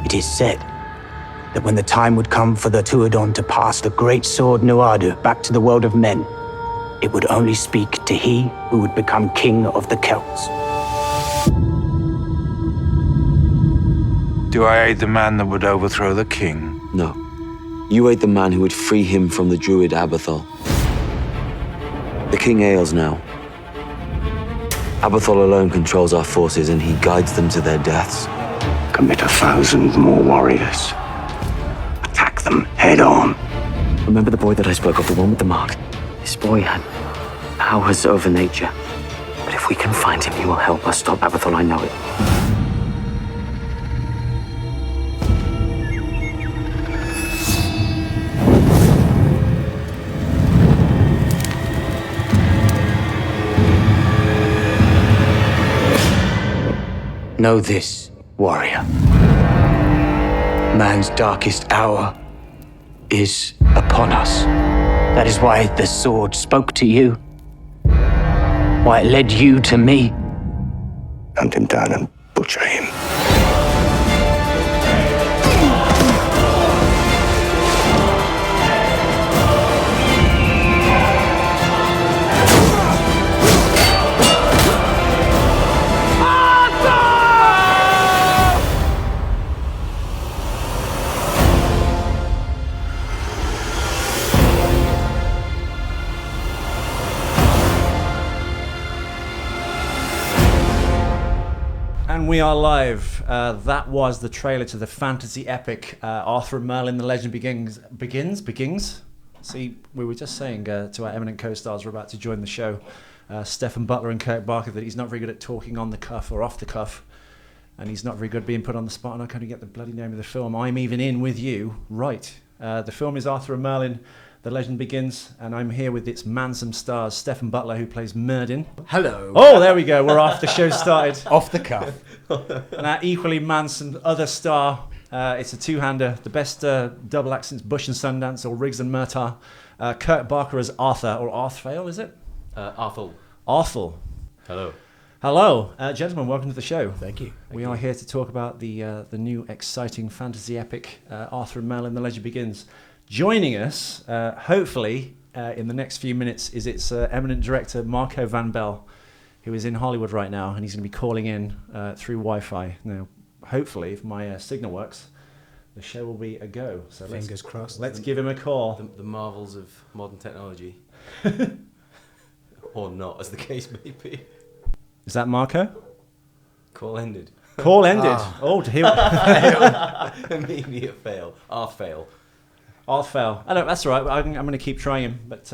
It is said that when the time would come for the Tuatha to pass the great sword Nuadu back to the world of men, it would only speak to he who would become king of the Celts. Do I aid the man that would overthrow the king? No. You aid the man who would free him from the druid Abathol. The king ails now. Abathol alone controls our forces, and he guides them to their deaths. Commit 1,000 more warriors. Attack them head on. Remember the boy that I spoke of, the one with the mark? This boy had powers over nature. But if we can find him, he will help us stop Abathol, I know it. Know this, warrior. Man's darkest hour is upon us. That is why the sword spoke to you. Why it led you to me. Hunt him down and butcher him. And we are live. That was the trailer to the fantasy epic Arthur and Merlin, The Legend Begins. See, we were just saying to our eminent co-stars who are about to join the show, STEFAN, BUTLER and KIRK Barker, that he's not very good at talking on the cuff or off the cuff, and he's not very good at being put on the spot, and I can't get the bloody name of the film. I'm even in with you. Right. The film is Arthur and Merlin, The Legend Begins, and I'm here with its MANSOME stars, STEFAN BUTLER, who plays Merlin. Hello. Oh, there we go. We're off. The show started. Off the cuff. And our equally MANSOME other star, it's a two-hander, the best double act since Bush and Sundance, or Riggs and Murtaugh. KIRK Barker as Arthur, or Arthfail, is it? Arthur. Arthur. Hello. Hello. Gentlemen, welcome to the show. Thank you. We are here to talk about the new exciting fantasy epic, Arthur and Merlin, The Legend Begins. Joining us, hopefully, in the next few minutes, is its eminent director, Marco van Belle, who is in Hollywood right now, and he's going to be calling in through Wi-Fi. Now, hopefully, if my signal works, the show will be a go. So Fingers crossed. Let's give him a call. The marvels of modern technology. Or not, as the case may be. Is that Marco? Call ended. Call ended. Oh, to hear. Immediate fail. Fail. Arthfail. I don't. That's all right. I'm going to keep trying him. But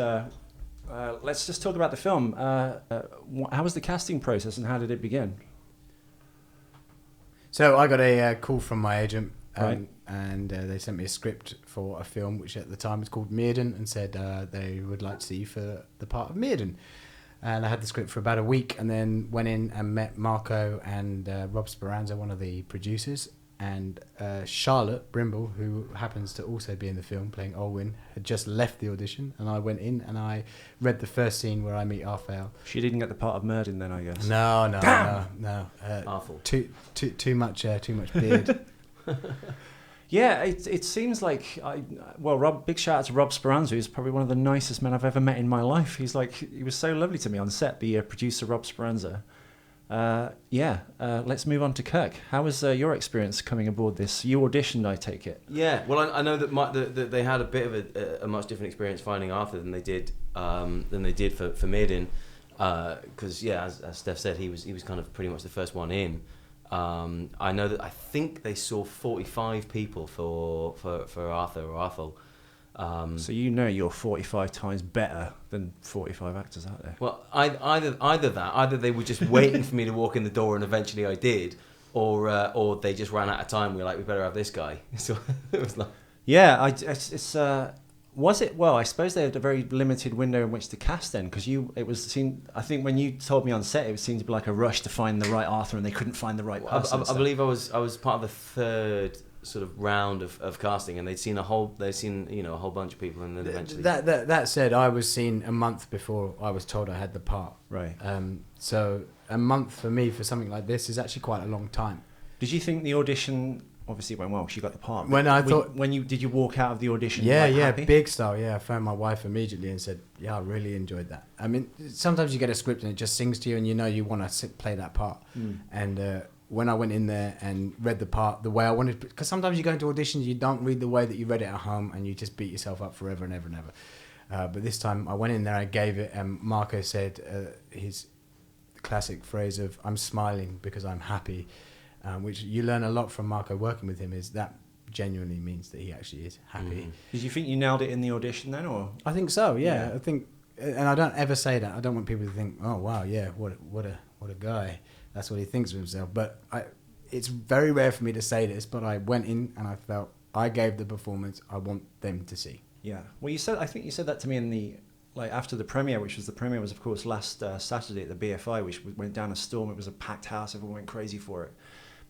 let's just talk about the film. How was the casting process, and how did it begin? So I got a call from my agent, Right. and they sent me a script for a film which at the time was called Mirden, and said they would like to see you for the part of Mirden. And I had the script for about a week, and then went in and met Marco and Rob Speranza, one of the producers, and Charlotte Brimble, who happens to also be in the film playing Olwyn, had just left the audition, and I went in and I read the first scene where I meet Arthur. She didn't get the part of Merlin then, I guess. No. Arthur. Too much beard. Yeah, it seems like big shout out to Rob Speranza, who's probably one of the nicest men I've ever met in my life. He was so lovely to me on set. The producer Rob Speranza. Let's move on to KIRK. How was your experience coming aboard this? You auditioned, I take it. Yeah, well, I know that they had a bit of a much different experience finding Arthur than they did for Mirden, because as Steph said, he was kind of pretty much the first one in. I think they saw 45 people for Arthur or Arthur. So you're 45 times better than 45 actors out there. Well, either they were just waiting for me to walk in the door, and eventually I did, or they just ran out of time. We were like, we better have this guy. So it was like, yeah, was it? Well, I suppose they had a very limited window in which to cast then, because I think when you told me on set, it seemed to be like a rush to find the right Arthur, and they couldn't find the right person. I believe I was part of the third sort of round of casting, and they'd seen a whole bunch of people, and then eventually. That said, I was seen a month before I was told I had the part. Right. So a month for me for something like this is actually quite a long time. Did you think the audition obviously it went well. She got the part. When I thought, did you walk out of the audition? yeah, like, yeah, happy? big style. Yeah, I phoned my wife immediately and said, yeah, I really enjoyed that. I mean, sometimes you get a script and it just sings to you, and you know you want to play that part. And when I went in there and read the part the way I wanted, because sometimes you go into auditions, you don't read the way that you read it at home, and you just beat yourself up forever and ever and ever. But this time I went in there, I gave it, and Marco said his classic phrase of "I'm smiling because I'm happy," which you learn a lot from Marco working with him. Is that genuinely means that he actually is happy. Did you think you nailed it in the audition then, or? I think so. Yeah, Yeah. I think, and I don't ever say that. I don't want people to think, "Oh wow, yeah, what a guy." That's what he thinks of himself. But it's very rare for me to say this, but I went in and I felt I gave the performance I want them to see. Yeah. Well, I think you said that to me in the, like, after the premiere, the premiere was of course last Saturday at the BFI, which went down a storm. It was a packed house. Everyone went crazy for it.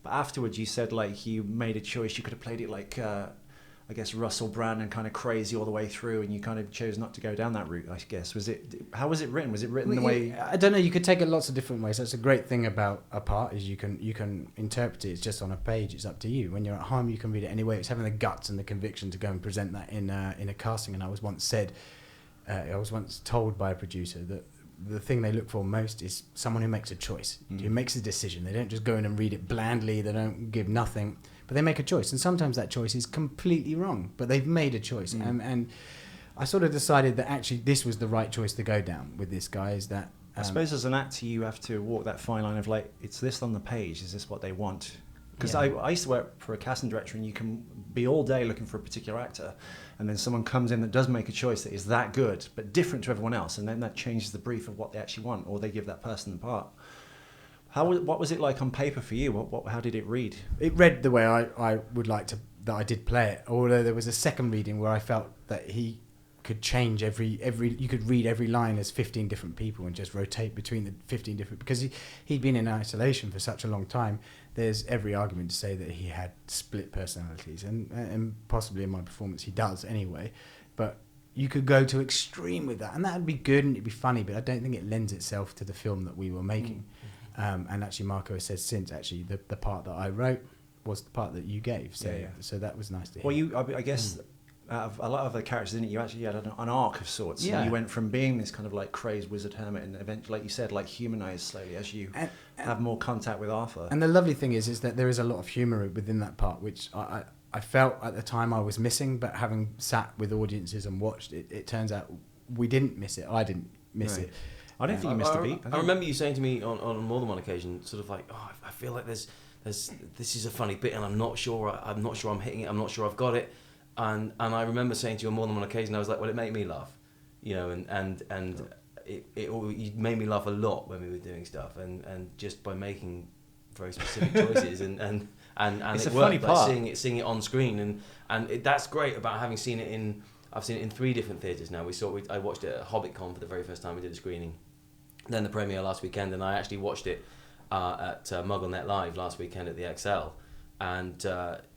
But afterwards you said like you made a choice. You could have played it like, I guess, Russell Brand and kind of crazy all the way through, and you kind of chose not to go down that route, I guess. How was it written? Was it written the way... I don't know, you could take it lots of different ways. That's a great thing about a part, is you can interpret it. It's just on a page. It's up to you. When you're at home, you can read it anyway. It's having the guts and the conviction to go and present that in a casting. And I was once told by a producer that the thing they look for most is someone who makes a choice, who makes a decision. They don't just go in and read it blandly. They don't give nothing. But they make a choice, and sometimes that choice is completely wrong, but they've made a choice. And I sort of decided that actually this was the right choice to go down with this guy, is that... I suppose as an actor you have to walk that fine line of like, it's this on the page, is this what they want? Because I used to work for a casting director, and you can be all day looking for a particular actor, and then someone comes in that does make a choice that is that good, but different to everyone else, and then that changes the brief of what they actually want, or they give that person the part. What was it like on paper for you? How did it read? It read the way I would like to, that I did play it. Although there was a second reading where I felt that he could change you could read every line as 15 different people and just rotate between the 15 different, because he'd been in isolation for such a long time. There's every argument to say that he had split personalities, and possibly in my performance he does anyway. But you could go to extreme with that, and that would be good and it'd be funny, but I don't think it lends itself to the film that we were making. And actually Marco has said since, actually the part that I wrote was the part that you gave, so that was nice to hear. Well, I guess out of a lot of the characters in it, you actually had an arc of sorts. Yeah. You went from being this kind of like crazed wizard hermit, and eventually, like you said, like humanized slowly as you have more contact with Arthur. And the lovely thing is that there is a lot of humour within that part, which I felt at the time I was missing, but having sat with audiences and watched it, it turns out we didn't miss it. I didn't miss it. I don't think you missed a beat. I remember you saying to me on more than one occasion, sort of like, "Oh, I feel like this is a funny bit, and I'm not sure I'm hitting it. I'm not sure I've got it." And I remember saying to you on more than one occasion, I was like, "Well, it made me laugh," you know, and it made me laugh a lot when we were doing stuff, and just by making very specific choices, and it's it a worked, funny part. like seeing it on screen, and that's great about having seen it in. I've seen it in 3 different theatres now. I watched it at HobbitCon for the very first time. We did a screening, then the premiere last weekend, and I actually watched it at MuggleNet Live last weekend at the XL. And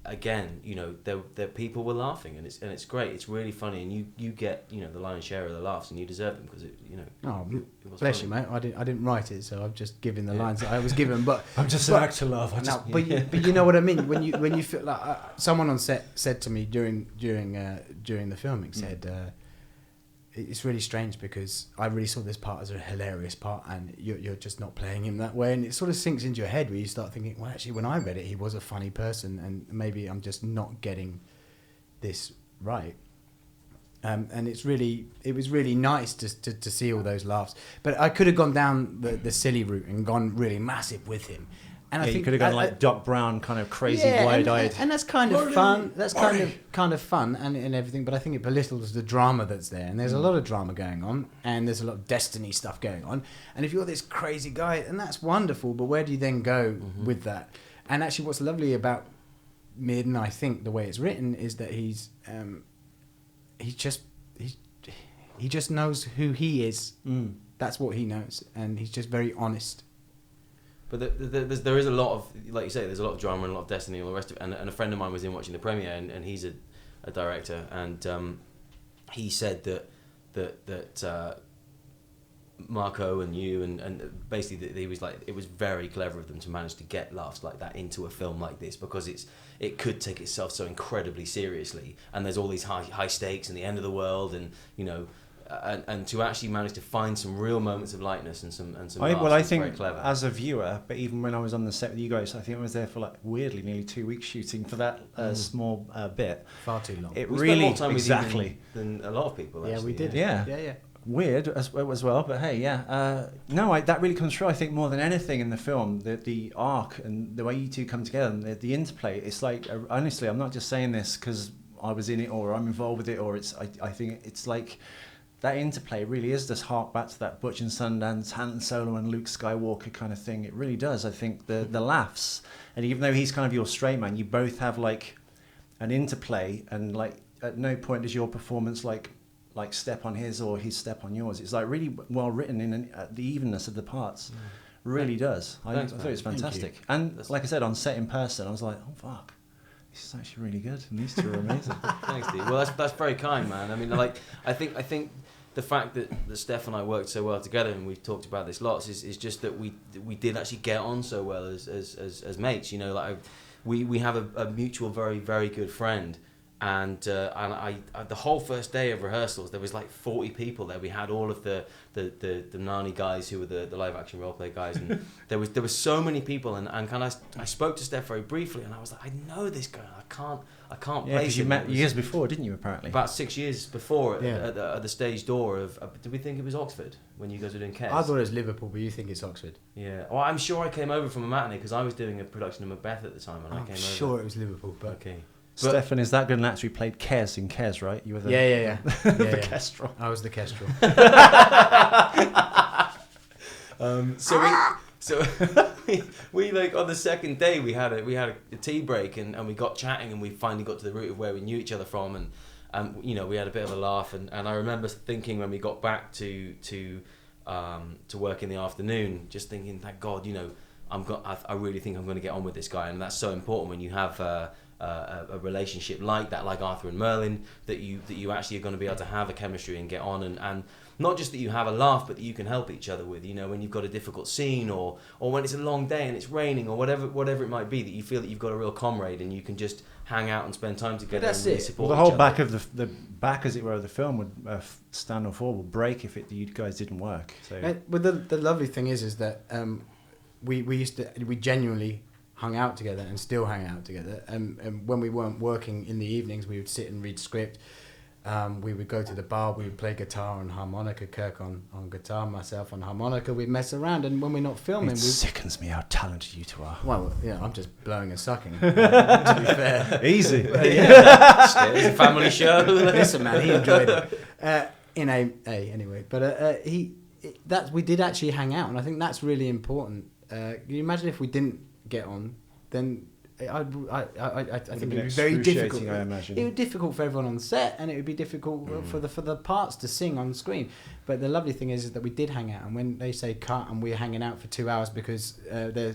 again, you know, there people were laughing, and it's great. It's really funny, and you get, you know, the lion's share of the laughs, and you deserve them, because it, you know. Oh, it was bless funny. you, mate. I didn't write it, so I've just given the lines that I was given. But I'm just an actor, love. But you know what I mean. When you feel like someone on set said to me during the filming, said it's really strange because I really saw this part as a hilarious part, and you're just not playing him that way, and it sort of sinks into your head where you start thinking, well, actually, when I read it, he was a funny person, and maybe I'm just not getting this right. And it was really nice to see all those laughs. But I could have gone down the silly route and gone really massive with him. And I think you could have gone like Doc Brown, kind of crazy, wide-eyed. and that's kind of fun. That's kind of fun and everything. But I think it belittles the drama that's there. And there's a lot of drama going on, and there's a lot of destiny stuff going on. And if you're this crazy guy, and that's wonderful, but where do you then go with that? And actually, what's lovely about Mirden, I think, the way it's written, is that he just knows who he is. That's what he knows, and he's just very honest. But there is a lot of, like you say, there's a lot of drama and a lot of destiny and all the rest of it. And a friend of mine was in watching the premiere, and he's a director, and he said that Marco and you and basically he was like, it was very clever of them to manage to get laughs like that into a film like this, because it could take itself so incredibly seriously, and there's all these high stakes and the end of the world, and and to actually manage to find some real moments of lightness and some laughs, I was very think clever. as a viewer, but even when I was on the set with you guys, I think I was there for like weirdly nearly 2 weeks shooting for that small bit. Far too long. It We really spent more time exactly. with you than a lot of people. Yeah, Actually, we did. Yeah. Weird as well, but hey, yeah. That really comes through. I think more than anything in the film, the arc and the way you two come together, and the interplay. It's like, honestly, I'm not just saying this because I was in it or I'm involved with it, or I think it's like that interplay really is just hark back to that Butch and Sundance, Han Solo and Luke Skywalker kind of thing. It really does. I think the laughs, and even though he's kind of your straight man, you both have like an interplay, and like at no point does your performance like step on his or his step on yours. It's like really well written in the evenness of the parts. Really does. I thought it was fantastic. And like I said, on set in person, I was like, oh fuck, this is actually really good. And these two are amazing. Thanks, Steve. Well, that's very kind, man. I mean, like I think the fact that Steph and I worked so well together, and we've talked about this lots, is just that we did actually get on so well as mates. Like we have a mutual very, very good friend. And I the whole first day of rehearsals, there was like 40 people there. We had all of the Nani guys who were the live action roleplay guys, and there was so many people, and kind of I spoke to Steph very briefly, and I was like, I know this girl, I can't Yeah, place because you him. met years before, didn't you? Apparently, About 6 years before Yeah. at the stage door of did we think it was Oxford when you guys were doing Kes? I thought it was Liverpool, but you think it's Oxford. Yeah. Well, I'm sure I came over from a matinee because I was doing a production of Macbeth at the time, and I I'm came sure over. it was Liverpool, but Okay. Stefan is that good an actor. He played Kes in Kes, right? You were the yeah. the Kestrel. I was the Kestrel. We like on the second day we had a tea break, and we got chatting, and we finally got to the root of where we knew each other from, and we had a bit of a laugh, and I remember thinking when we got back to work in the afternoon, just thinking, thank God, I really think I'm going to get on with this guy, and that's so important when you have a relationship like that, like Arthur and Merlin, that you actually are going to be able to have a chemistry and get on, and not just that you have a laugh, but that you can help each other with, when you've got a difficult scene, or when it's a long day and it's raining, or whatever it might be, that you feel that you've got a real comrade and you can just hang out and spend time together. That's and really it. support Well, the whole each back other. of the back, as it were, of the film would stand or fall, would break if you guys didn't work. So But the lovely thing is that we genuinely hung out together and still hang out together. And when we weren't working in the evenings, we would sit and read script. We would go to the bar, we would play guitar and harmonica, Kirk on guitar, myself on harmonica. We'd mess around, and when we're not filming, it sickens me how talented you two are. well, I'm just blowing and sucking. To be fair, Easy. It's a family show. listen, man, he enjoyed it. Anyway, but we did actually hang out, and I think that's really important. Can you imagine if we didn't get on? Then I think it would be very difficult. I imagine. It would be difficult for everyone on set, and it would be difficult for the parts to sing on screen. But the lovely thing is that we did hang out, and when they say cut and we're hanging out for 2 hours because they're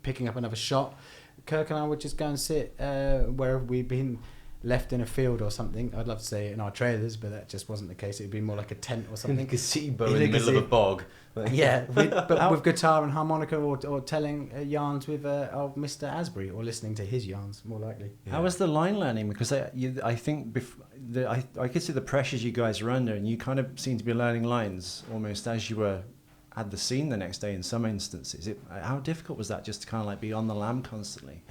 picking up another shot, Kirk and I would just go and sit wherever we'd been left in a field or something. I'd love to say in our trailers, but that just wasn't the case. It would be more like a tent or something. Gazebo in the middle of a bog. Yeah, but with guitar and harmonica, or telling yarns with Mr. Asbury, or listening to his yarns, more likely. How was the line learning? Because I think I could see the pressures you guys are under, and you kind of seem to be learning lines almost as you were at the scene the next day in some instances. How difficult was that, just to kind of like be on the lam constantly?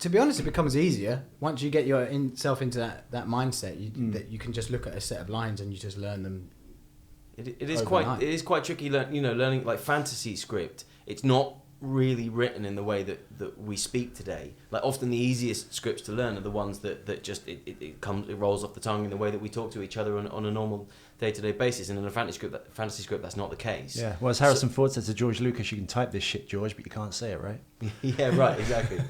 To be honest, it becomes easier once you get yourself into that mindset. That you can just look at a set of lines and you just learn them. It is overnight. quite tricky. Learning like fantasy script. It's not really written in the way that we speak today. Like often the easiest scripts to learn are the ones that just it rolls off the tongue in the way that we talk to each other on a normal day-to-day basis. And in a fantasy script, that's not the case. Yeah. Well, as Harrison Ford said to George Lucas, you can type this shit, George, but you can't say it, right? Yeah. Right. Exactly.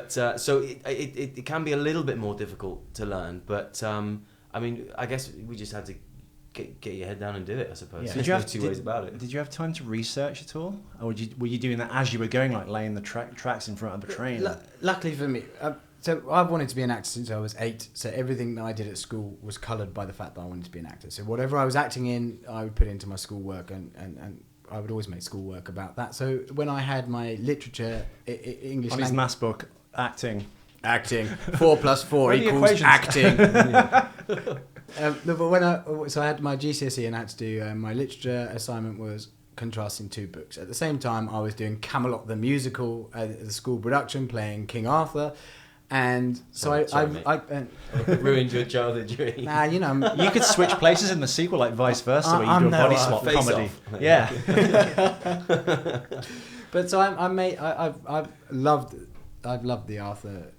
So it can be a little bit more difficult to learn. But I mean, I guess we just had to get your head down and do it, I suppose. Yeah. There's no two ways about it. Did you have time to research at all, or were you doing that as you were going, like laying the tracks in front of the train? Luckily for me, so I've wanted to be an actor since I was 8. So everything that I did at school was coloured by the fact that I wanted to be an actor. So whatever I was acting in, I would put into my schoolwork, and I would always make schoolwork about that. So when I had my literature, English On his maths book, acting. 4 plus 4 What are the equals equations? acting. No, but so I had my GCSE and I had to do my literature assignment was contrasting 2 books. At the same time, I was doing Camelot the musical, the school production, playing King Arthur. And so I ruined your childhood dream. Nah, you know, You could switch places in the sequel, like vice versa, where you I'm do a body no swap Face comedy. Off. Yeah. but so I've loved the Arthur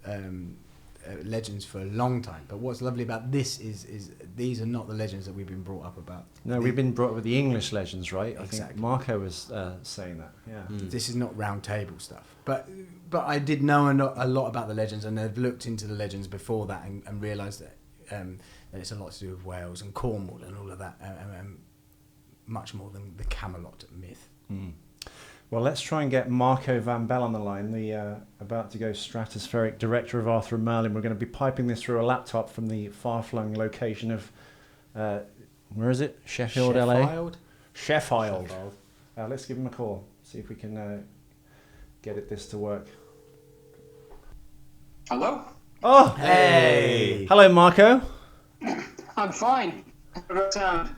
legends for a long time. But what's lovely about this is these are not the legends that we've been brought up about. No, we've been brought up with the English legends, right? I think Exactly. Marco was saying that. Yeah. This is not round table stuff. But I did know a lot about the legends, and I've looked into the legends before that and realised that it's a lot to do with Wales and Cornwall and all of that, much more than the Camelot myth. Well, let's try and get Marco van Belle on the line, the about to go stratospheric director of Arthur and Merlin. We're going to be piping this through a laptop from the far-flung location of, where is it? Sheffield, LA? Sheffield. Let's give him a call, see if we can get this to work. Hello? Oh, Hey! Hello, Marco. I'm fine. How about sound?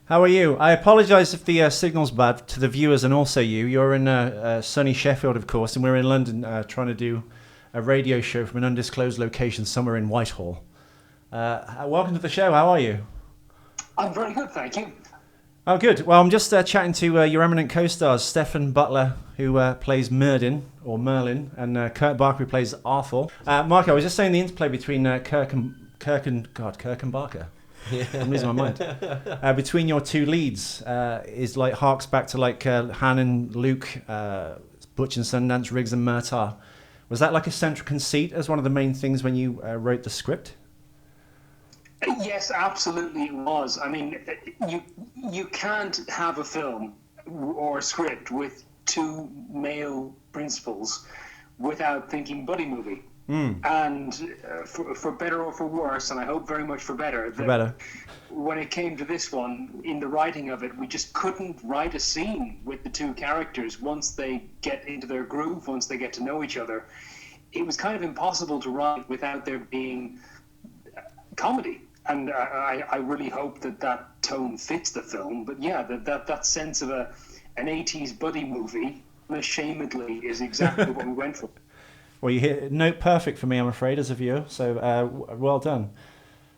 How are you? I apologise if the signal's bad to the viewers and also you. You're in sunny Sheffield, of course, and we're in London trying to do a radio show from an undisclosed location somewhere in Whitehall. Welcome to the show. How are you? I'm very good, thank you. Oh, good. Well, I'm just chatting to your eminent co-stars, STEFAN BUTLER, who plays Merlin, and KIRK Barker, who plays Arthur. Marco, I was just saying the interplay between KIRK and Barker. Yeah. I'm losing my mind. Between your two leads is like harks back to like Han and Luke, Butch and Sundance, Riggs and Murtaugh. Was that like a central conceit as one of the main things when you wrote the script? Yes, absolutely it was. I mean, you can't have a film or a script with 2 male principals without thinking buddy movie. And for better or for worse, and I hope very much for better, when it came to this one, in the writing of it, we just couldn't write a scene with the 2 characters once they get into their groove, once they get to know each other. It was kind of impossible to write without there being comedy. And I really hope that tone fits the film. But yeah, that sense of an 80s buddy movie, unashamedly, is exactly what we went for. Well, you hit note perfect for me, I'm afraid, as a viewer. So well done.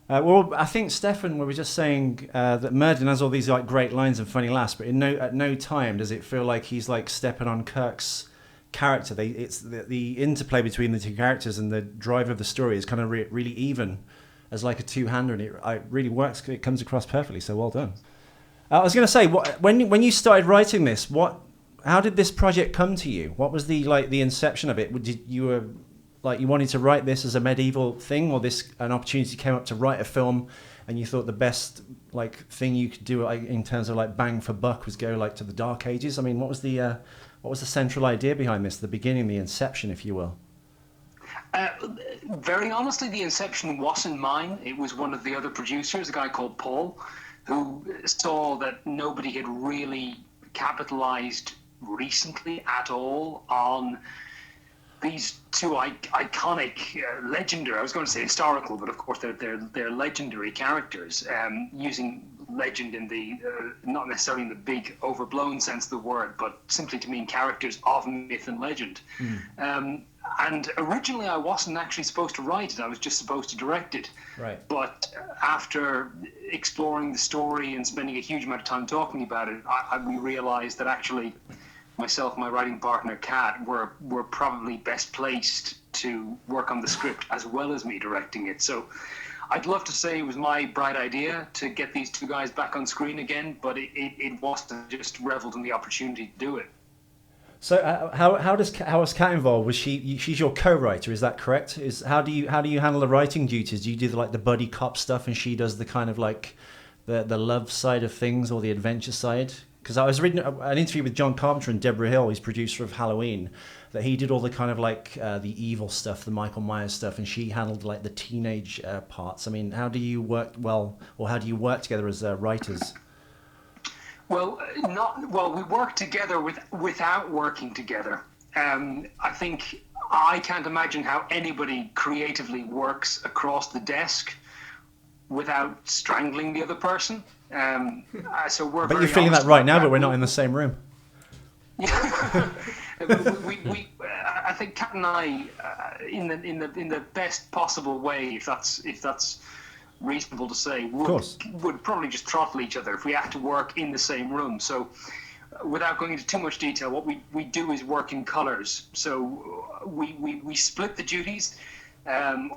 Well, I think Stefan, we were just saying that Merlin has all these like great lines and funny laughs, but at no time does it feel like he's like stepping on KIRK's character. It's the interplay between the 2 characters and the drive of the story is kind of really even as like a 2-hander, and it really works. It comes across perfectly. So well done. I was going to say, when you started writing this, how did this project come to you? What was the inception of it? Did you wanted to write this as a medieval thing, or an opportunity came up to write a film, and you thought the best thing you could do in terms of bang for buck was go to the Dark Ages? I mean, what was the central idea behind this? The beginning, the inception, if you will. Very honestly, the inception wasn't mine. It was one of the other producers, a guy called Paul, who saw that nobody had really capitalized recently at all on these 2 iconic, legendary, I was going to say historical, but of course they're legendary characters, using legend in the, not necessarily in the big overblown sense of the word, but simply to mean characters of myth and legend. And originally I wasn't actually supposed to write it, I was just supposed to direct it. Right. But after exploring the story and spending a huge amount of time talking about it, we realized that actually myself and my writing partner, Kat, were probably best placed to work on the script as well as me directing it. So I'd love to say it was my bright idea to get these 2 guys back on screen again, but it wasn't. Just reveled in the opportunity to do it. So how was Kat involved? Was she's your co-writer? Is that correct? How do you handle the writing duties? Do you do the buddy cop stuff, and she does the kind of like the love side of things or the adventure side? Because I was reading an interview with John Carpenter and Deborah Hill, he's producer of Halloween, that he did all the kind of like the evil stuff, the Michael Myers stuff, and she handled like the teenage parts. I mean, how do you work how do you work together as writers? Well, we work together without working together. I think I can't imagine how anybody creatively works across the desk without strangling the other person. So we're. But you're feeling that right now, but we're not in the same room. I think Kat and I, in the best possible way, if that's reasonable to say, would probably just throttle each other if we had to work in the same room. So without going into too much detail, what we do is work in colours. So we split the duties,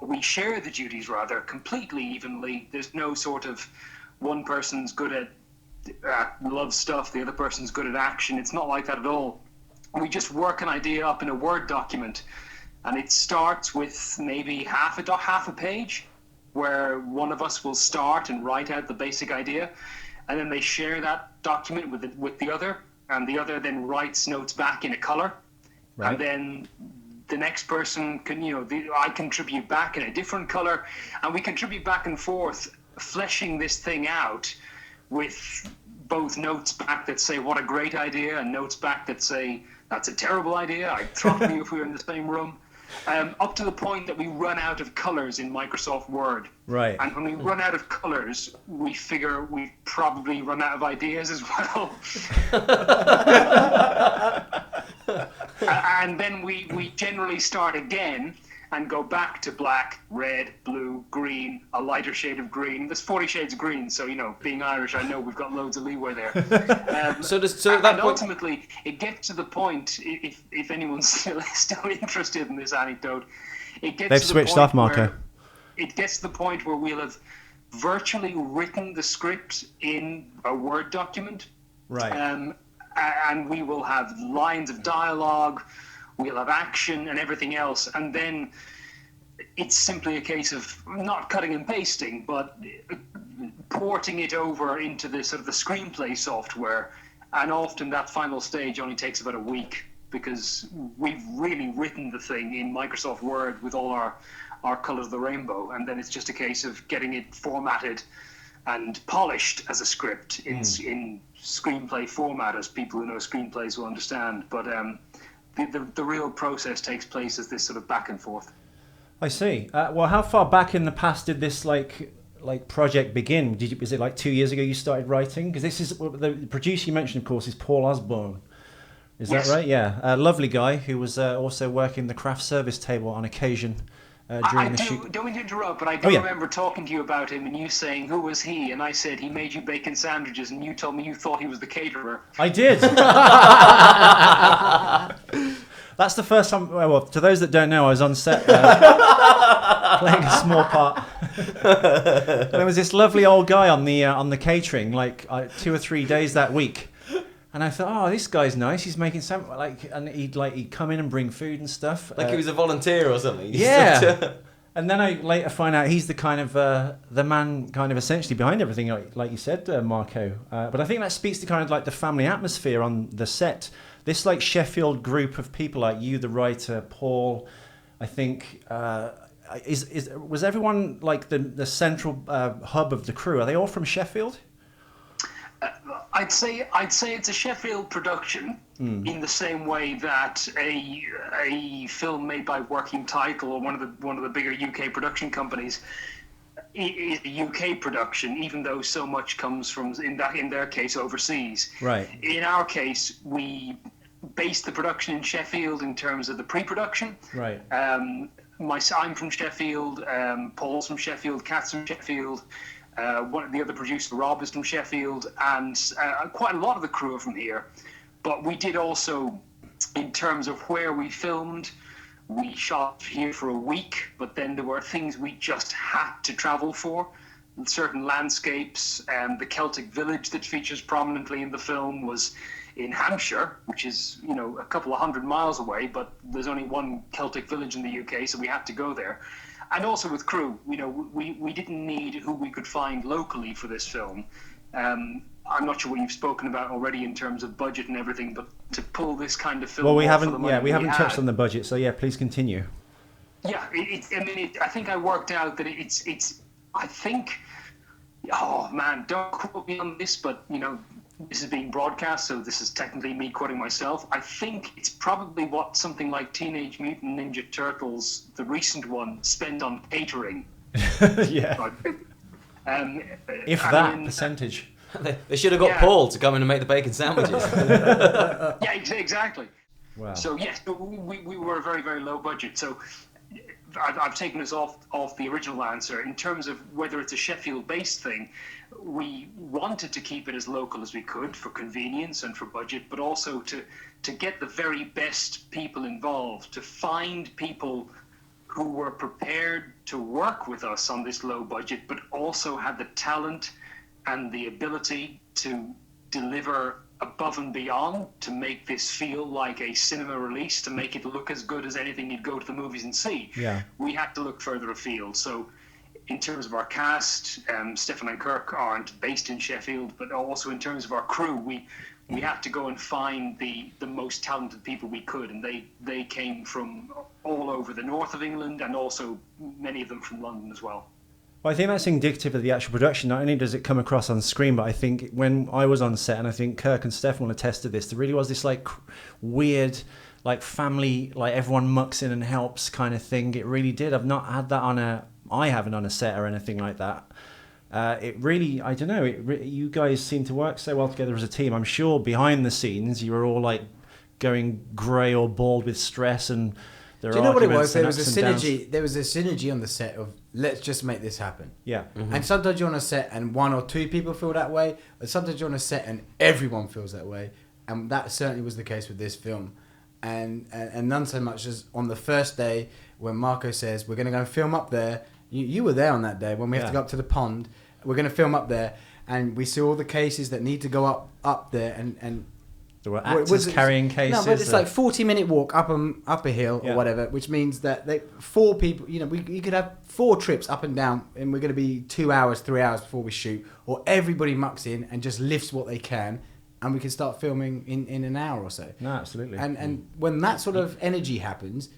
we share the duties rather completely evenly. There's no sort of one person's good at love stuff, the other person's good at action. It's not like that at all. We just work an idea up in a Word document, and it starts with maybe half a page, where one of us will start and write out the basic idea, and then they share that document with the other, and the other then writes notes back in a color. Right. And then the next person can, I contribute back in a different color, and we contribute back and forth, fleshing this thing out with both notes back that say what a great idea and notes back that say that's a terrible idea, I'd throttle you if we were in the same room. Up to the point that we run out of colors in Microsoft Word. Right. And when we run out of colors, we figure we probably run out of ideas as well. And then we generally start again and go back to black, red, blue, green, a lighter shade of green. There's 40 shades of green, so, being Irish, I know we've got loads of leeway there. And ultimately, it gets to the point, if anyone's still interested in this anecdote, it gets They've to the switched point off, Marco. It gets to the point where we'll have virtually written the script in a Word document. Right. And we will have lines of dialogue, we'll have action and everything else, and then it's simply a case of not cutting and pasting, but porting it over into the sort of the screenplay software. And often that final stage only takes about a week, because we've really written the thing in Microsoft Word with all our colours of the rainbow, and then it's just a case of getting it formatted and polished as a script in screenplay format, as people who know screenplays will understand. But the real process takes place as this sort of back and forth. I see. Well, how far back in the past did this like project begin? Was it like 2 years ago you started writing? Because this is the producer you mentioned, of course, is Paul Osborne. Is that right? Yeah, a lovely guy who was also working the craft service table on occasion during the shoot. Don't mean to interrupt, but I do remember talking to you about him and you saying, "Who was he?" And I said, "He made you bacon sandwiches," and you told me you thought he was the caterer. I did. That's the first time. Well, to those that don't know, I was on set playing a small part. There was this lovely old guy on the catering, 2 or 3 days that week, and I thought, oh, this guy's nice. He's making some and he'd come in and bring food and stuff. Like he was a volunteer or something. Yeah. And then I later find out he's the kind of the man, kind of essentially behind everything, like you said, Marco. But I think that speaks to kind of like the family atmosphere on the set. This Sheffield group of people, like you, the writer, Paul. I think was everyone like the central hub of the crew? Are they all from Sheffield? I'd say it's a Sheffield production in the same way that a film made by Working Title or one of the bigger UK production companies is a UK production, even though so much comes from in their case overseas. Right. In our case, we based the production in Sheffield in terms of the pre-production. Right. I'm from Sheffield. Paul's from Sheffield. Kat's from Sheffield. One of the other producer, Rob, is from Sheffield, and quite a lot of the crew are from here. But we did also, in terms of where we filmed, we shot here for a week, but then there were things we just had to travel for. Certain landscapes, the Celtic village that features prominently in the film was in Hampshire, which is, you know, a couple of 100 miles away, but there's only one Celtic village in the UK, so we had to go there. And also with crew, you know, we didn't need who we could find locally for this film. I'm not sure what you've spoken about already in terms of budget and everything, but to pull this kind of film. Well, we off for the haven't. money Yeah, we haven't touched had, on the budget. So yeah, please continue. Yeah, I think I worked out that it's. I think. Oh man, don't quote me on this, but you know, this is being broadcast, so this is technically me quoting myself. I think it's probably what something like Teenage Mutant Ninja Turtles, the recent one, spend on catering. Yeah. If I that mean, percentage. They should have got Paul to come in and make the bacon sandwiches. Yeah, exactly. Wow. So yes, we were a very, very low budget. So I've taken us off the original answer. In terms of whether it's a Sheffield-based thing, we wanted to keep it as local as we could for convenience and for budget, but also to get the very best people involved, to find people who were prepared to work with us on this low budget, but also had the talent and the ability to deliver above and beyond to make this feel like a cinema release, to make it look as good as anything you'd go to the movies and see. Yeah. We had to look further afield. So in terms of our cast, Stefan and KIRK aren't based in Sheffield, but also in terms of our crew, we had to go and find the most talented people we could, and they came from all over the north of England, and also many of them from London as well. Well, I think that's indicative of the actual production. Not only does it come across on screen, but I think when I was on set, and I think KIRK and Stefan will attest to this, there really was this like weird, like family, like everyone mucks in and helps kind of thing. It really did. I've not had that I haven't on a set or anything like that. It really, I don't know, you guys seem to work so well together as a team. I'm sure behind the scenes you were all like going grey or bald with stress, and do you know what it was? There was a synergy. synergy. There was a synergy on the set of let's just make this happen. Yeah. Mm-hmm. And sometimes you're on a set and one or two people feel that way, and sometimes you're on a set and everyone feels that way. And that certainly was the case with this film. And none so much as on the first day when Marco says we're going to go and film up there. You were there on that day when we have to go up to the pond. We're going to film up there, and we see all the cases that need to go up there, and there were actors carrying cases. No, but it's like 40-minute walk up a hill or whatever, which means that 4 people. You know, you could have 4 trips up and down, and we're going to be 2 hours, 3 hours before we shoot, or everybody mucks in and just lifts what they can, and we can start filming in an hour or so. No, absolutely. And when that sort of energy happens,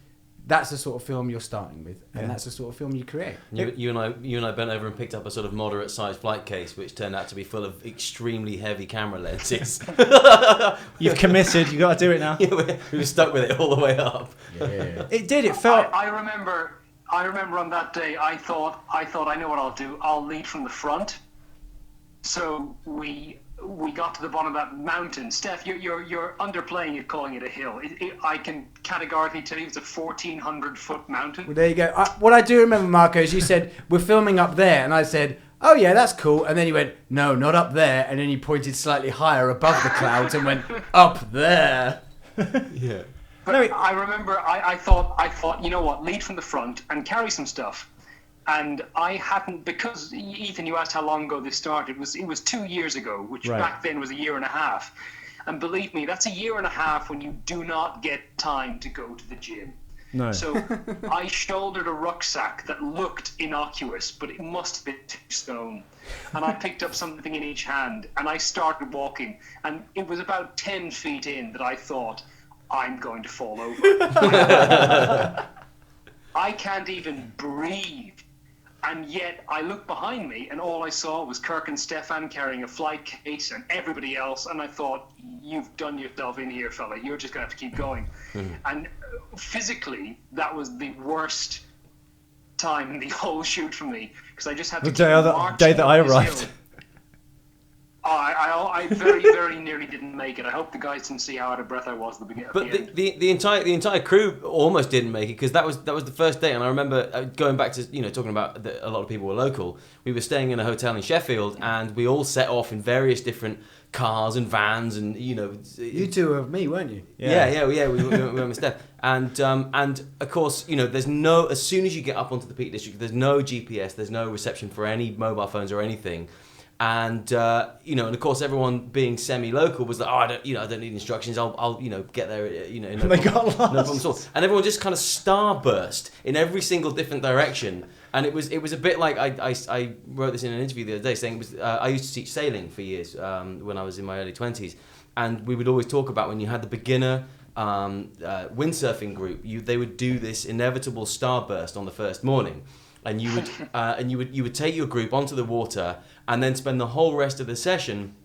that's the sort of film you're starting with, and that's the sort of film you create. You and I bent over and picked up a sort of moderate-sized flight case, which turned out to be full of extremely heavy camera lenses. You've committed. You got to do it now. Yeah, we were stuck with it all the way up. Yeah. It did. It felt. I remember on that day. I thought I know what I'll do. I'll lead from the front. So we got to the bottom of that mountain. Steph, you're underplaying it, calling it a hill. I can categorically tell you it's a 1,400-foot mountain. Well, there you go. What I do remember, Marco, is you said, we're filming up there, and I said, oh yeah, that's cool. And then you went, no, not up there. And then you pointed slightly higher above the clouds and went, up there. Yeah. But I remember I thought, you know what, lead from the front and carry some stuff. And I hadn't, because Ethan, you asked how long ago this started. It was 2 years ago, which back then was a year and a half. And believe me, that's a year and a half when you do not get time to go to the gym. No. So I shouldered a rucksack that looked innocuous, but it must have been 2 stone. And I picked up something in each hand, and I started walking. And it was about 10 feet in that I thought, I'm going to fall over. I can't even breathe. And yet I looked behind me, and all I saw was KIRK and Stefan carrying a flight case and everybody else. And I thought, you've done yourself in here, fella. You're just going to have to keep going. Mm-hmm. And physically, that was the worst time in the whole shoot for me, because I just had to the day that I arrived. I very, very nearly didn't make it. I hope the guys didn't see how out of breath I was at the beginning. But the entire crew almost didn't make it, because that was the first day. And I remember going back to talking about that a lot of people were local. We were staying in a hotel in Sheffield, and we all set off in various different cars and vans, and you two were with me, weren't you? Yeah. We went with Steph, and of course there's no, as soon as you get up onto the Peak District, there's no GPS, there's no reception for any mobile phones or anything. And and of course, everyone being semi-local was like, "Oh, I don't need instructions. I'll get there. No They problem, got lost. no problem at all." And everyone just kind of starburst in every single different direction. And it was a bit like I wrote this in an interview the other day, saying it was I used to teach sailing for years when I was in my early 20s, and we would always talk about when you had the beginner windsurfing group, they would do this inevitable starburst on the first morning. And you would take your group onto the water and then spend the whole rest of the session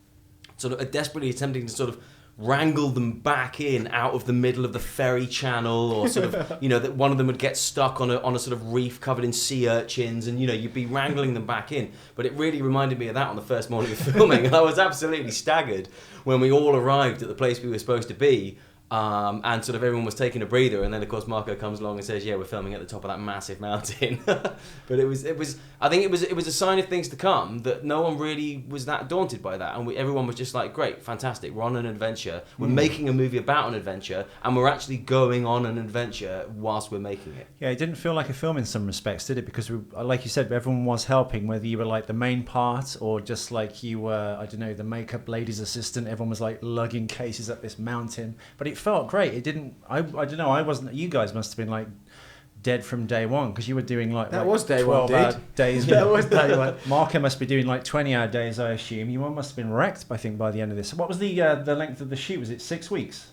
sort of desperately attempting to sort of wrangle them back in out of the middle of the ferry channel, or sort of that one of them would get stuck on a sort of reef covered in sea urchins, and you'd be wrangling them back in. But it really reminded me of that on the first morning of filming, and I was absolutely staggered when we all arrived at the place we were supposed to be. And sort of everyone was taking a breather, and then of course Marco comes along and says, "Yeah, we're filming at the top of that massive mountain." But it was. I think it was a sign of things to come that no one really was that daunted by that, and everyone was just like, "Great, fantastic, we're on an adventure. We're making a movie about an adventure, and we're actually going on an adventure whilst we're making it." Yeah, it didn't feel like a film in some respects, did it? Because like you said, everyone was helping, whether you were like the main part or just like you were, I don't know, the makeup lady's assistant. Everyone was like lugging cases up this mountain, but it felt great. It didn't. I don't know. I wasn't. You guys must have been like dead from day one, because you were doing like That was day 12 one, hour dude. days. That was day one. Marco must be doing like 20-hour days, I assume. You must have been wrecked, I think, by the end of this. What was the length of the shoot? Was it 6 weeks,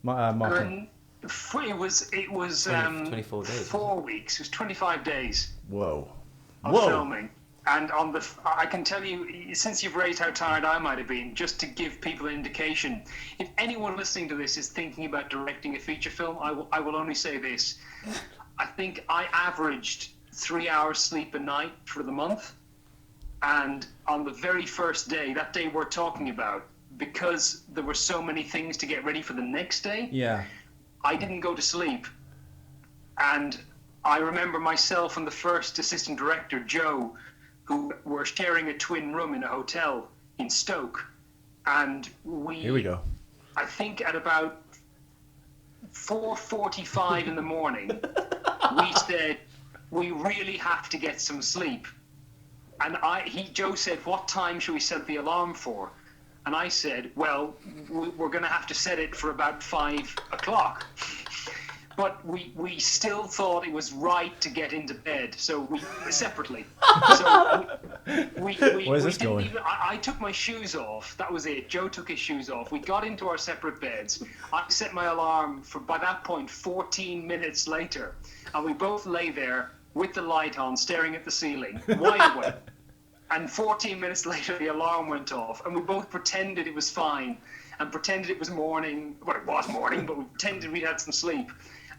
Marco? It was 24 days. 4 weeks. It was 25 days Whoa. of filming. And I can tell you, since you've raised how tired I might have been, just to give people an indication, if anyone listening to this is thinking about directing a feature film, I will only say this. I think I averaged 3 hours sleep a night for the month. And on the very first day, that day we're talking about, because there were so many things to get ready for the next day, I didn't go to sleep. And I remember myself and the first assistant director, Joe, who were sharing a twin room in a hotel in Stoke. And Here we go. I think at about 4:45 in the morning, we said, we really have to get some sleep. And Joe said, "What time should we set the alarm for?" And I said, "Well, we're going to have to set it for about 5 o'clock." But we still thought it was right to get into bed, so we separately. So Where's this going? I took my shoes off. That was it. Joe took his shoes off. We got into our separate beds. I set my alarm for, by that point, 14 minutes later, and we both lay there with the light on, staring at the ceiling, wide awake. And 14 minutes later, the alarm went off, and we both pretended it was fine, and pretended it was morning. Well, it was morning, but we pretended we'd had some sleep.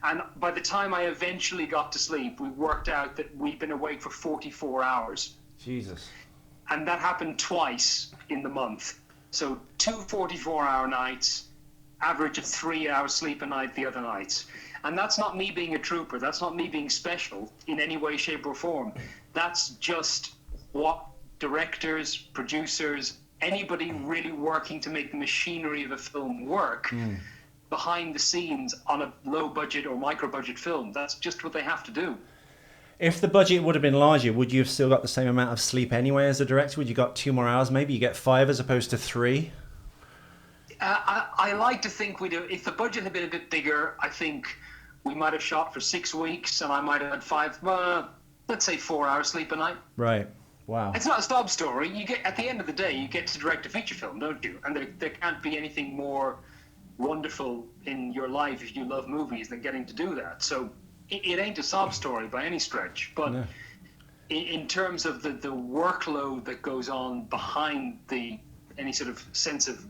And by the time I eventually got to sleep, we worked out that we'd been awake for 44 hours. Jesus. And that happened twice in the month. So 2 44-hour nights, average of 3 hours sleep a night the other nights. And that's not me being a trooper. That's not me being special in any way, shape, or form. That's just what directors, producers, anybody really working to make the machinery of a film work behind the scenes on a low budget or micro budget film. That's just what they have to do. If the budget would have been larger, would you have still got the same amount of sleep anyway as a director? Would you got 2 more hours? Maybe you get 5 as opposed to 3? I like to think we do. If the budget had been a bit bigger, I think we might have shot for 6 weeks, and I might have had 5, let's say 4 hours sleep a night. Right. Wow. It's not a sob story. You get, at the end of the day, you get to direct a feature film, don't you? And there can't be anything more wonderful in your life if you love movies than getting to do that. So it ain't a sob story by any stretch, but No. in terms of the workload that goes on behind any sort of sense of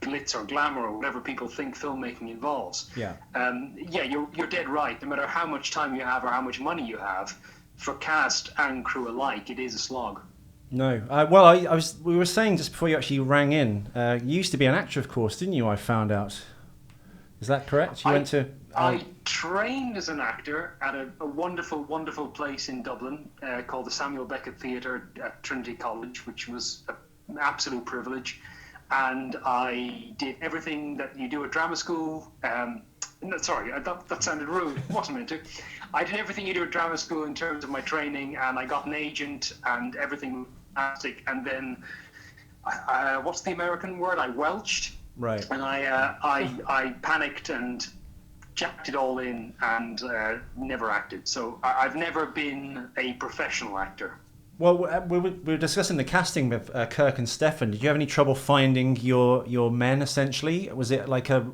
glitz or glamour or whatever people think filmmaking involves, you're dead right. No matter how much time you have or how much money you have, for cast and crew alike, it is a slog. No. We were saying just before you actually rang in, you used to be an actor, of course, didn't you? I found out. Is that correct? You went to... I trained as an actor at a wonderful, wonderful place in Dublin called the Samuel Beckett Theatre at Trinity College, which was an absolute privilege. And I did everything that you do at drama school. That sounded rude. Wasn't meant to. I did everything you do at drama school in terms of my training, and I got an agent, and everything was fantastic. And then what's the American word? I welched. Right. And I panicked and jacked it all in and never acted. So I've never been a professional actor. Well, we were discussing the casting with Kirk and Stefan. Did you have any trouble finding your men? Essentially, was it like a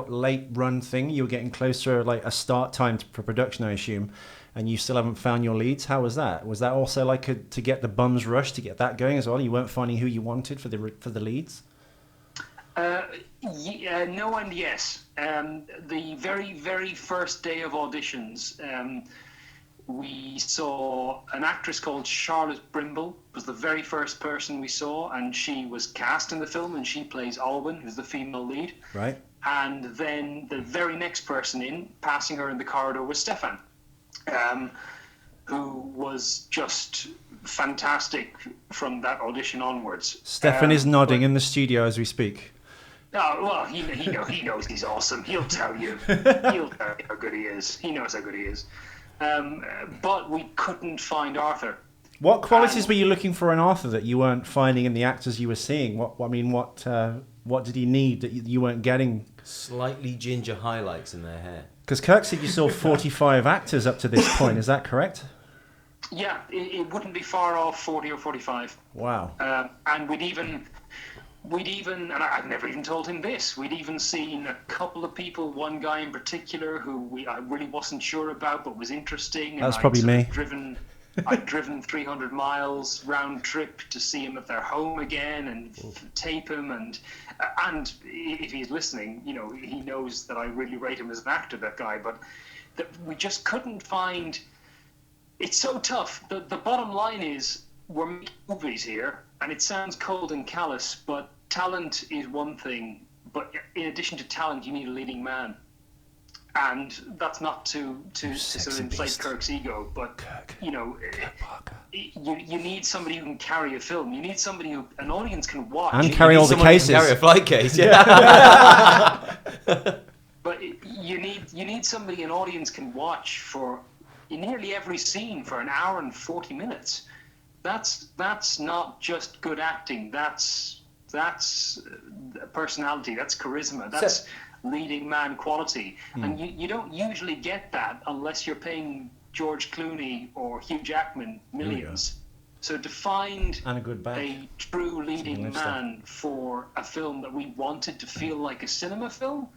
late run thing? You were getting closer, like a start time for production, I assume, and you still haven't found your leads. How was that? Was that also like to get the bums rush to get that going as well? You weren't finding who you wanted for the leads. No and yes. The very, very first day of auditions, we saw an actress called Charlotte Brimble, was the very first person we saw, and she was cast in the film, and she plays Alwyn, who's the female lead. Right. And then the very next person in, passing her in the corridor, was Stefan, who was just fantastic from that audition onwards. Stefan is nodding in the studio as we speak. Oh, well, he knows he's awesome. He'll tell you. He'll tell you how good he is. He knows how good he is. But we couldn't find Arthur. What qualities were you looking for in Arthur that you weren't finding in the actors you were seeing? What did he need that you weren't getting? Slightly ginger highlights in their hair. Because Kirk said you saw 45 actors up to this point. Is that correct? Yeah, it wouldn't be far off 40 or 45. Wow. And we'd even, and I've never even told him this, we'd even seen a couple of people, one guy in particular who I really wasn't sure about but was interesting. And That's probably me. I'd driven 300 miles round trip to see him at their home again and tape him. And if he's listening, he knows that I really rate him as an actor, that guy. But we just couldn't find... It's so tough. The bottom line is we're making movies here, and it sounds cold and callous, but talent is one thing. But in addition to talent, you need a leading man. And that's not to sort of inflate Kirk's ego, but you need somebody who can carry a film. You need somebody who an audience can watch and carry all the cases. Carry a flight case, yeah. But you need somebody an audience can watch for nearly every scene for an hour and 40 minutes. That's not just good acting. That's personality. That's charisma. That's leading man quality. And you don't usually get that unless you're paying George Clooney or Hugh Jackman millions. So to find a true leading man for a film that we wanted to feel like a cinema film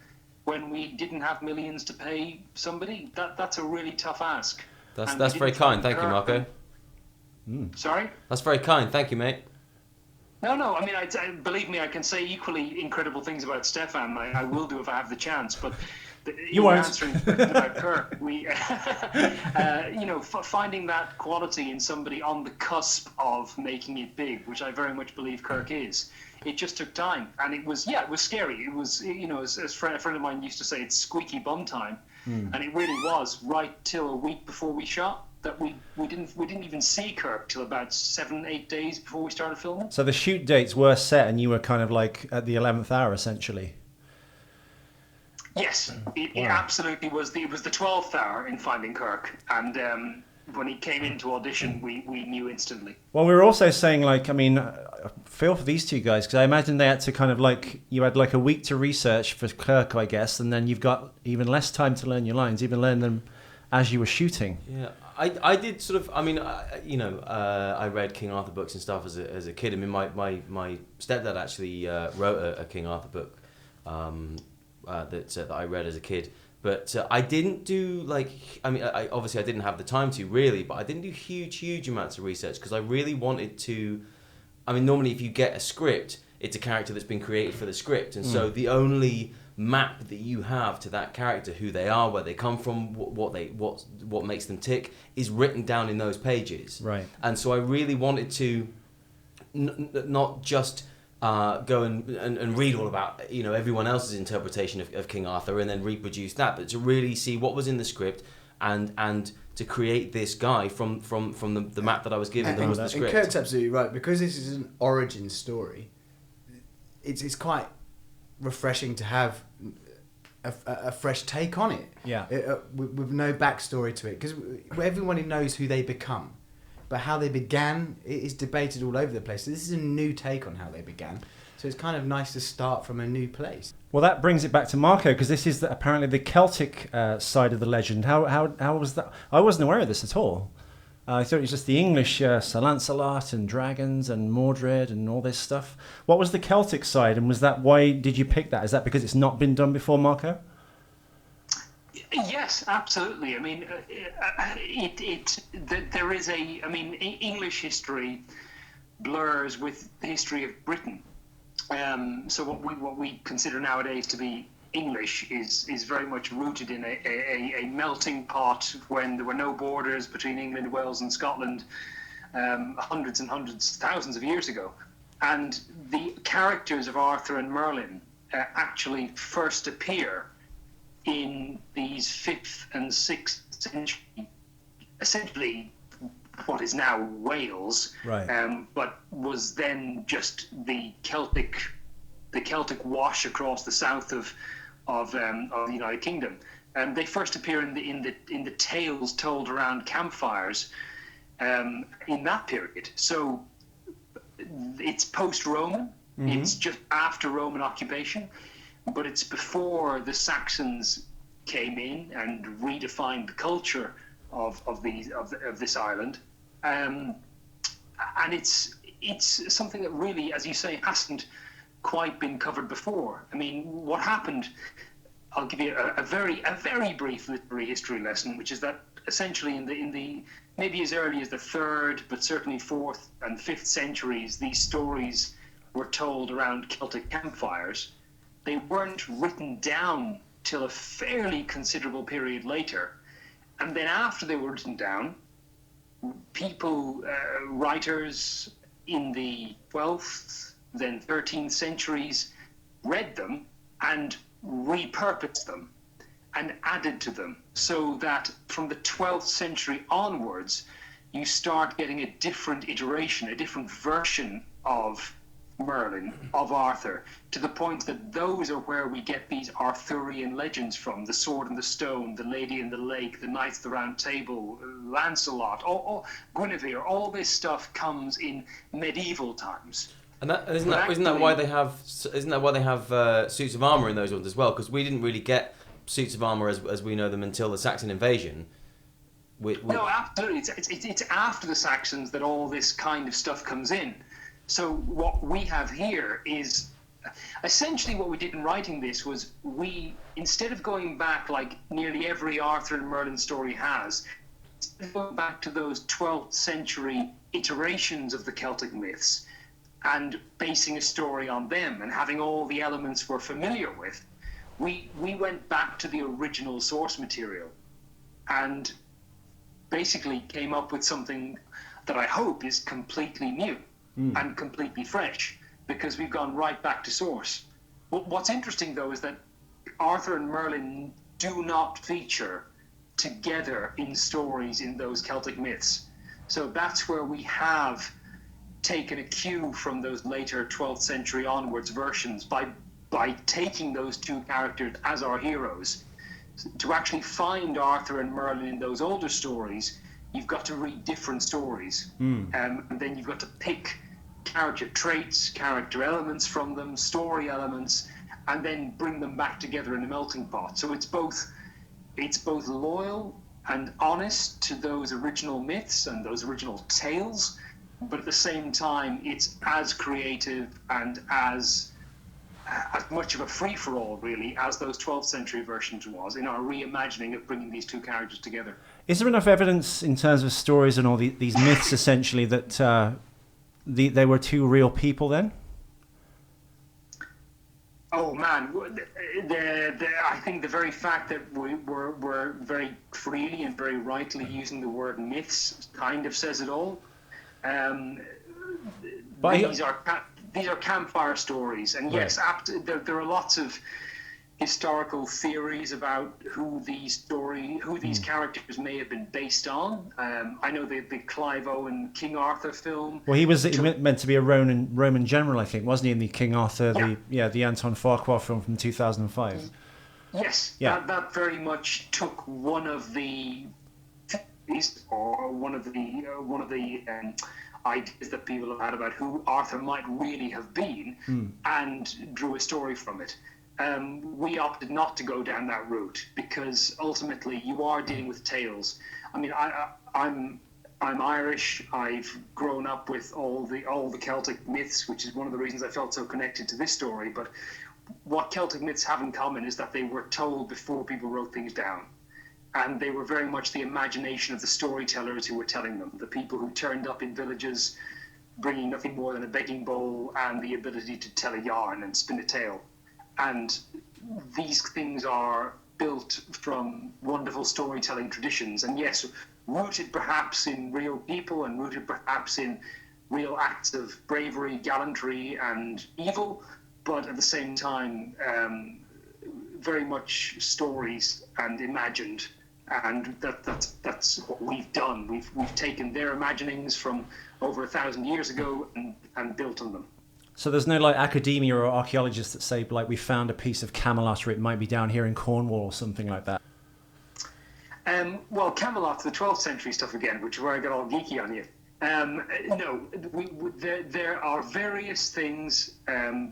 when we didn't have millions to pay somebody, that's a really tough ask. That's very kind. Thank you, Marco. Sorry? That's very kind. Thank you, mate. No. I mean, believe me, I can say equally incredible things about Stefan. I will do if I have the chance. But you won't. Answering about Kirk, we, finding that quality in somebody on the cusp of making it big, which I very much believe Kirk is. It just took time, and it was scary. It was, as a friend of mine used to say, it's squeaky bum time, and it really was right till a week before we shot. That we didn't even see Kirk till about 7-8 days before we started filming. So the shoot dates were set, and you were kind of like at the 11th hour, essentially. Yes, it absolutely was. It was the 12th hour in finding Kirk, and when he came into audition, we knew instantly. Well, we were also saying, I feel for these two guys, because I imagine they had to kind of you had like a week to research for Kirk, I guess, and then you've got even less time to learn your lines, even learn them as you were shooting. Yeah. I did sort of. I mean, I read King Arthur books and stuff as a kid. I mean, my stepdad actually wrote a King Arthur book that I read as a kid. But I didn't do I obviously I didn't have the time to really, but I didn't do huge amounts of research because I really wanted to. I mean, normally if you get a script, it's a character that's been created for the script, and so the only map that you have to that character, who they are, where they come from, what makes them tick, is written down in those pages. Right. And so I really wanted to not just go and read all about everyone else's interpretation of King Arthur and then reproduce that, but to really see what was in the script and to create this guy from the map that I was given. That was the script. And Kirk's absolutely right, because this is an origin story. It's quite refreshing to have a fresh take on it. Yeah. With no backstory to it, because everyone knows who they become. but how they began is debated all over the place. So this is a new take on how they began. So it's kind of nice to start from a new place. Well, that brings it back to Marco, because this is apparently the Celtic side of the legend. How was that? I wasn't aware of this at all. I thought it was just the English Sir Lancelot and dragons and Mordred and all this stuff. What was the Celtic side, and was that, why did you pick that? Is that because it's not been done before, Marco? Yes, absolutely. I mean, there is English history blurs with the history of Britain. So what we consider nowadays to be English is very much rooted in a melting pot when there were no borders between England, Wales, and Scotland hundreds and hundreds, thousands of years ago. And the characters of Arthur and Merlin actually first appear in these 5th and 6th century, essentially what is now Wales, right. But was then just the Celtic wash across the south of the United Kingdom. They first appear in the tales told around campfires in that period. So it's post-Roman. Mm-hmm. It's just after Roman occupation, but it's before the Saxons came in and redefined the culture of this island, and it's something that really, as you say, hasn't quite been covered before. I mean, what happened? I'll give you a very brief literary history lesson, which is that essentially in the maybe as early as the 3rd, but certainly 4th and 5th centuries, these stories were told around Celtic campfires. They weren't written down till a fairly considerable period later. And then after they were written down, people, writers in the 12th, then 13th centuries, read them and repurposed them and added to them, so that from the 12th century onwards, you start getting a different iteration, a different version of Merlin, of Arthur, to the point that those are where we get these Arthurian legends from: the Sword and the Stone, the Lady in the Lake, the Knights of the Round Table, Lancelot, Guinevere. All this stuff comes in medieval times. And isn't that why they have suits of armor in those ones as well? Because we didn't really get suits of armor as we know them until the Saxon invasion. No, absolutely. It's after the Saxons that all this kind of stuff comes in. So what we have here is essentially what we did in writing this was we, instead of going back like nearly every Arthur and Merlin story has, going back to those 12th century iterations of the Celtic myths and basing a story on them and having all the elements we're familiar with, we went back to the original source material and basically came up with something that I hope is completely new. And completely fresh, because we've gone right back to source. What's interesting, though, is that Arthur and Merlin do not feature together in stories in those Celtic myths. So that's where we have taken a cue from those later 12th century onwards versions by taking those two characters as our heroes. To actually find Arthur and Merlin in those older stories, you've got to read different stories, and then you've got to pick character traits, character elements from them, story elements, and then bring them back together in a melting pot. So it's both loyal and honest to those original myths and those original tales, but at the same time, it's as creative and as much of a free-for-all, really, as those 12th century versions was in our reimagining of bringing these two characters together. Is there enough evidence in terms of stories and all these myths, essentially, that they were two real people then? Oh man, I think the very fact that we're very freely and very rightly using the word myths kind of says it all. These are campfire stories, and yes, there are lots of historical theories about who these characters may have been based on. I know the Clive Owen King Arthur film. Well, he was meant to be a Roman general, I think, wasn't he, in the King Arthur, the Anton Farquhar film from 2005? Yes, yeah. That very much took one of the or one of the ideas that people have had about who Arthur might really have been, and drew a story from it. We opted not to go down that route because ultimately you are dealing with tales. I mean, I'm Irish. I've grown up with all the Celtic myths, which is one of the reasons I felt so connected to this story. But what Celtic myths have in common is that they were told before people wrote things down. And they were very much the imagination of the storytellers who were telling them, the people who turned up in villages bringing nothing more than a begging bowl and the ability to tell a yarn and spin a tale. And these things are built from wonderful storytelling traditions. And yes, rooted perhaps in real people and rooted perhaps in real acts of bravery, gallantry, and evil, but at the same time, very much stories and imagined. And that's what we've done. We've taken their imaginings from over 1,000 years ago and built on them. So there's no like academia or archaeologists that say like we found a piece of Camelot or it might be down here in Cornwall or something like that. Well, Camelot's the 12th century stuff again, which is where I got all geeky on you. No, there are various things,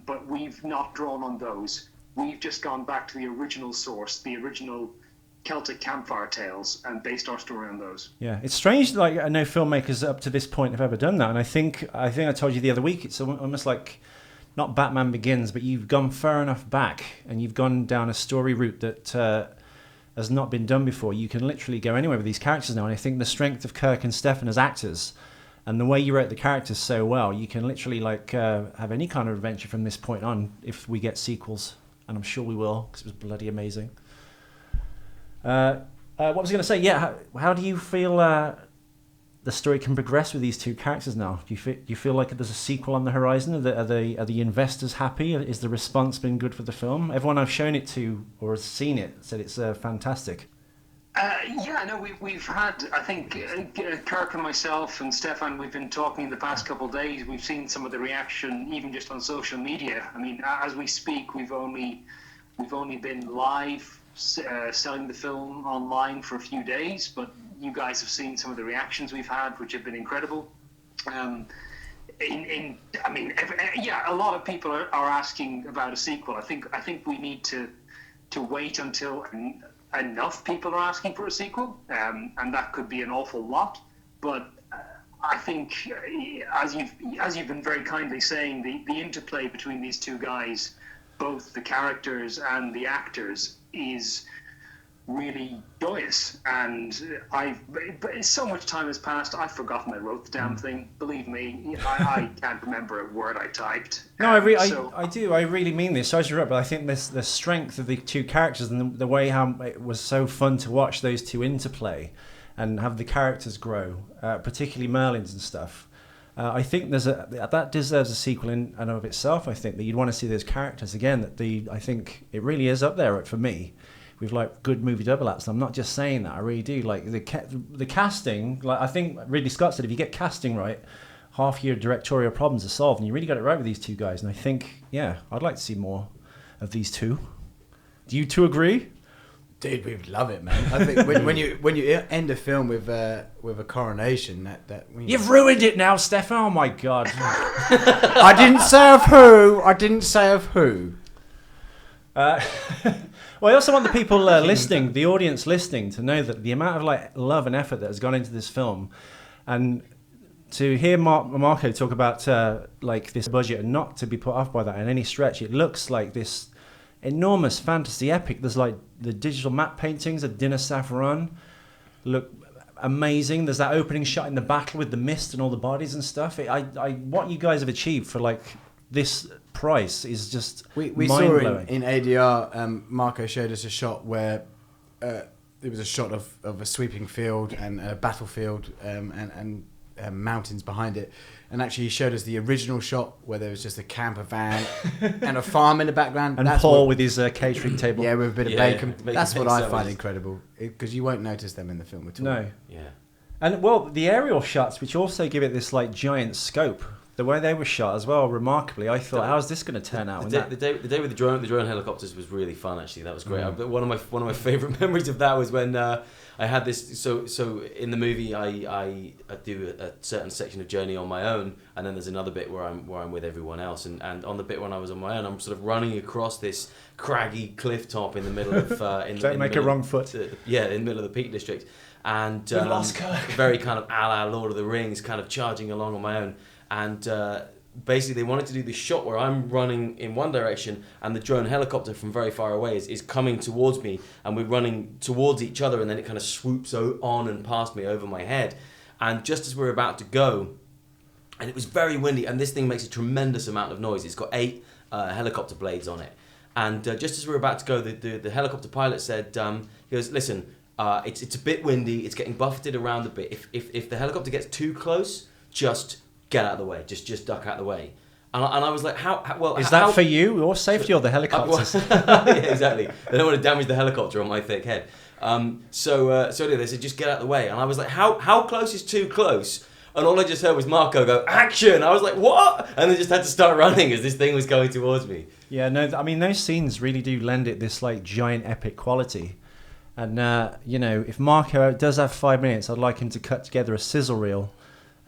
but we've not drawn on those. We've just gone back to the original source, the original Celtic campfire tales, and based our story on those. Yeah, it's strange. Like no filmmakers up to this point have ever done that, and I think I told you the other week. It's almost like not Batman Begins, but you've gone far enough back, and you've gone down a story route that has not been done before. You can literally go anywhere with these characters now, and I think the strength of Kirk and Stefan as actors, and the way you wrote the characters so well, you can literally like have any kind of adventure from this point on if we get sequels, and I'm sure we will because it was bloody amazing. What was I going to say? Yeah, how do you feel the story can progress with these two characters now? Do you feel like there's a sequel on the horizon? Are the investors happy? Is the response been good for the film? Everyone I've shown it to or has seen it said it's fantastic. Yeah, no, we've had, I think, Kirk and myself and Stefan, we've been talking in the past couple of days. We've seen some of the reaction, even just on social media. I mean, as we speak, we've only been live selling the film online for a few days, but you guys have seen some of the reactions we've had, which have been incredible. A lot of people are asking about a sequel. I think we need to wait until enough people are asking for a sequel, and that could be an awful lot. But I think, as you've been very kindly saying, the interplay between these two guys, both the characters and the actors, is really joyous. And but so much time has passed, I've forgotten I wrote the damn thing. Believe me, I can't remember a word I typed. No, I do. I really mean this. Sorry to interrupt, but I think the strength of the two characters and the way how it was so fun to watch those two interplay and have the characters grow, particularly Merlin's and stuff. I think that deserves a sequel in and of itself. I think that you'd want to see those characters again. I think it really is up there for me with like good movie double acts. I'm not just saying that. I really do like the casting. Like I think Ridley Scott said, if you get casting right, half your directorial problems are solved. And you really got it right with these two guys. And I think, yeah, I'd like to see more of these two. Do you two agree? Dude, we would love it, man. I think when you end a film with a coronation, You've ruined it now, Stefan. Oh my God! I didn't say of who. Well, I also want the people listening, the audience listening, to know that the amount of like love and effort that has gone into this film, and to hear Marco talk about like this budget and not to be put off by that in any stretch. It looks like this enormous fantasy epic. There's like the digital map paintings of Dinner Saffron look amazing. There's that opening shot in the battle with the mist and all the bodies and stuff. What you guys have achieved for like this price is just we saw in ADR. Marco showed us a shot where it was a shot of a sweeping field and a battlefield and mountains behind it. And actually, he showed us the original shot where there was just a camper van and a farm in the background. And Paul with his catering table. Yeah, with a bit of bacon. That's what I find incredible, because you won't notice them in the film at all. No. Yeah. And, well, the aerial shots, which also give it this, like, giant scope, the way they were shot as well, remarkably. I thought, how's this going to turn out? The day with the drone helicopters was really fun. Actually, that was great. One of my favorite memories of that was when I had this. So in the movie, I do a certain section of journey on my own, and then there's another bit where I'm with everyone else. And on the bit when I was on my own, I'm sort of running across this craggy cliff top in the middle of don't make a wrong foot. In the middle of the Peak District, and Kirk. very kind of a la Lord of the Rings, kind of charging along on my own. And basically, they wanted to do this shot where I'm running in one direction and the drone helicopter from very far away is coming towards me, and we're running towards each other, and then it kind of swoops on and past me over my head. And just as we're about to go, and it was very windy, and this thing makes a tremendous amount of noise. It's got 8 helicopter blades on it. And just as we're about to go, the helicopter pilot said, he goes, listen, it's a bit windy, it's getting buffeted around a bit. If the helicopter gets too close, just get out of the way. Just duck out of the way. And I was like, how is that for you, your safety, or the helicopters? Yeah, exactly. They don't want to damage the helicopter on my thick head. So they said, just get out of the way. And I was like, how close is too close? And all I just heard was Marco go, action! I was like, what? And I just had to start running as this thing was going towards me. Yeah, no, I mean, those scenes really do lend it this like giant epic quality. And, if Marco does have 5 minutes, I'd like him to cut together a sizzle reel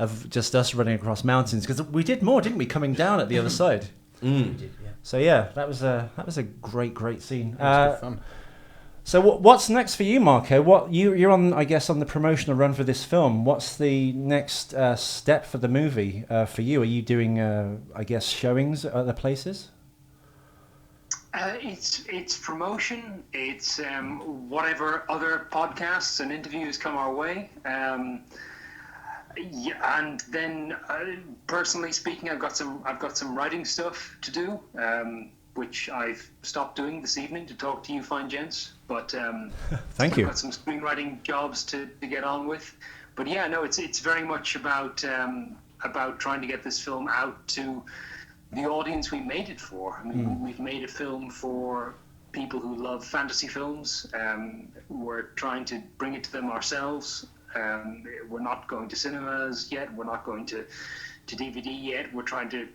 of just us running across mountains, because we did more, didn't we, coming down at the other side? We did, yeah. So yeah, that was a great scene. That was good fun. So what's next for you, Marco? What you're on, I guess, on the promotional run for this film. What's the next step for the movie for you? Are you doing, I guess, showings at other places? It's promotion. It's whatever other podcasts and interviews come our way. Yeah, and then personally speaking, I've got some writing stuff to do, which I've stopped doing this evening to talk to you fine gents. But thank you. I've got some screenwriting jobs to get on with. But yeah, no, it's very much about trying to get this film out to the audience we made it for. I mean, we've made a film for people who love fantasy films. We're trying to bring it to them ourselves. We're not going to cinemas yet. We're not going to DVD yet. We're trying to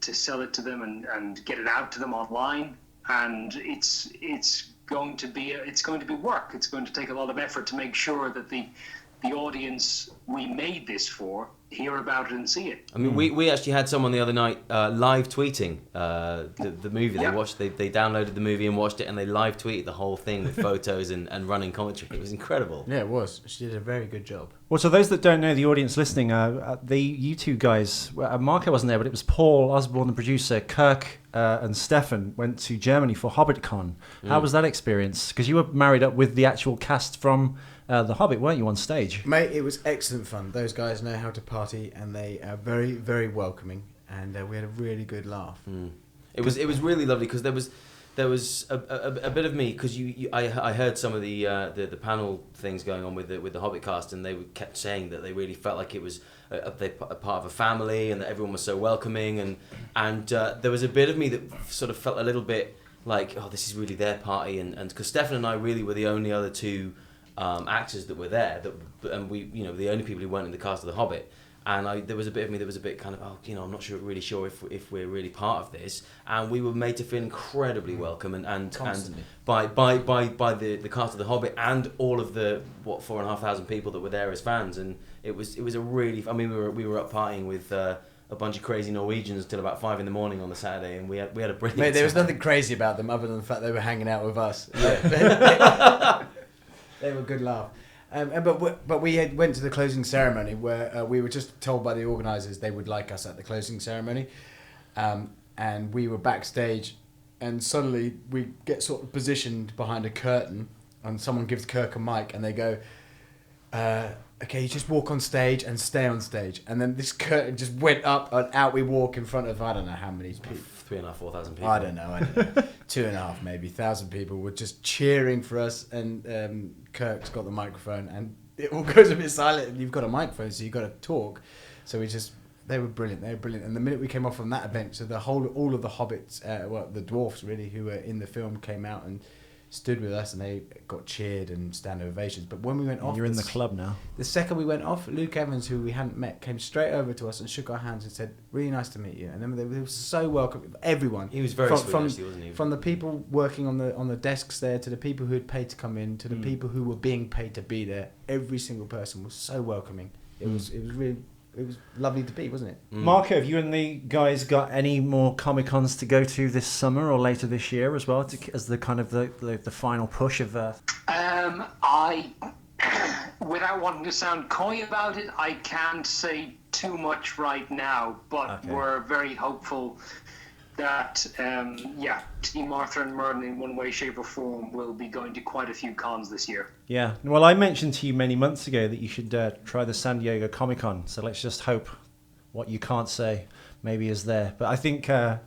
sell it to them and get it out to them online. And it's going to be work. It's going to take a lot of effort to make sure that the audience we made this for hear about it and see it. I mean, we actually had someone the other night live tweeting the movie. Yeah. They downloaded the movie and watched it, and they live tweeted the whole thing with photos and running commentary. It was incredible. Yeah, it was. She did a very good job. Well, so those that don't know, the audience listening, you two guys, Marco wasn't there, but it was Paul Osborne, the producer, KIRK and STEFAN went to Germany for HobbitCon. How was that experience? Because you were married up with the actual cast from The Hobbit, weren't you, on stage? Mate, it was excellent fun. Those guys know how to party, and they are very, very welcoming, and we had a really good laugh. It was really lovely, because there was a bit of me, because I heard some of the panel things going on with the Hobbit cast, and they kept saying that they really felt like it was a part of a family, and that everyone was so welcoming, and there was a bit of me that sort of felt a little bit like, oh, this is really their party, and because Stefan and I really were the only other two actors that were there, and we, the only people who weren't in the cast of The Hobbit. And there was a bit of me that was a bit kind of, I'm not really sure if we're really part of this. And we were made to feel incredibly welcome and by the cast of The Hobbit and all of the 4,500 people that were there as fans. And it was a really, I mean, we were up partying with a bunch of crazy Norwegians till about 5 a.m. on the Saturday, and we had a brilliant. Mate, there was nothing crazy about them other than the fact they were hanging out with us. Yeah. They were a good laugh. But we went to the closing ceremony where we were just told by the organisers they would like us at the closing ceremony, and we were backstage, and suddenly we get sort of positioned behind a curtain, and someone gives KIRK a mic, and they go, okay, you just walk on stage and stay on stage. And then this curtain just went up, and out we walk in front of, I don't know how many people. 3,500, 4,000 people. I don't know. 2.5 maybe 1,000 people were just cheering for us, and KIRK's got the microphone, and it all goes a bit silent, and you've got a microphone, so you've got to talk. So they were brilliant. And the minute we came off from that event, so all of the hobbits, the dwarfs really, who were in the film, came out and stood with us and they got cheered and standing ovations. But when we went off, You're in the club now. The second we went off, Luke Evans, who we hadn't met, came straight over to us and shook our hands and said, "Really nice to meet you." And then they were so welcome. Everyone. He was very sweet, actually, wasn't he? From the people working on the desks there, to the people who had paid to come in, to the people who were being paid to be there. Every single person was so welcoming. It was lovely to be, wasn't it? Marco, have you and the guys got any more Comic-Cons to go to this summer or later this year as well, as the kind of the final push of... I, without wanting to sound coy about it, I can't say too much right now, but we're very hopeful that, Team Arthur and Merlin in one way, shape or form will be going to quite a few cons this year. Yeah, well, I mentioned to you many months ago that you should try the San Diego Comic-Con, so let's just hope what you can't say maybe is there. But I think, I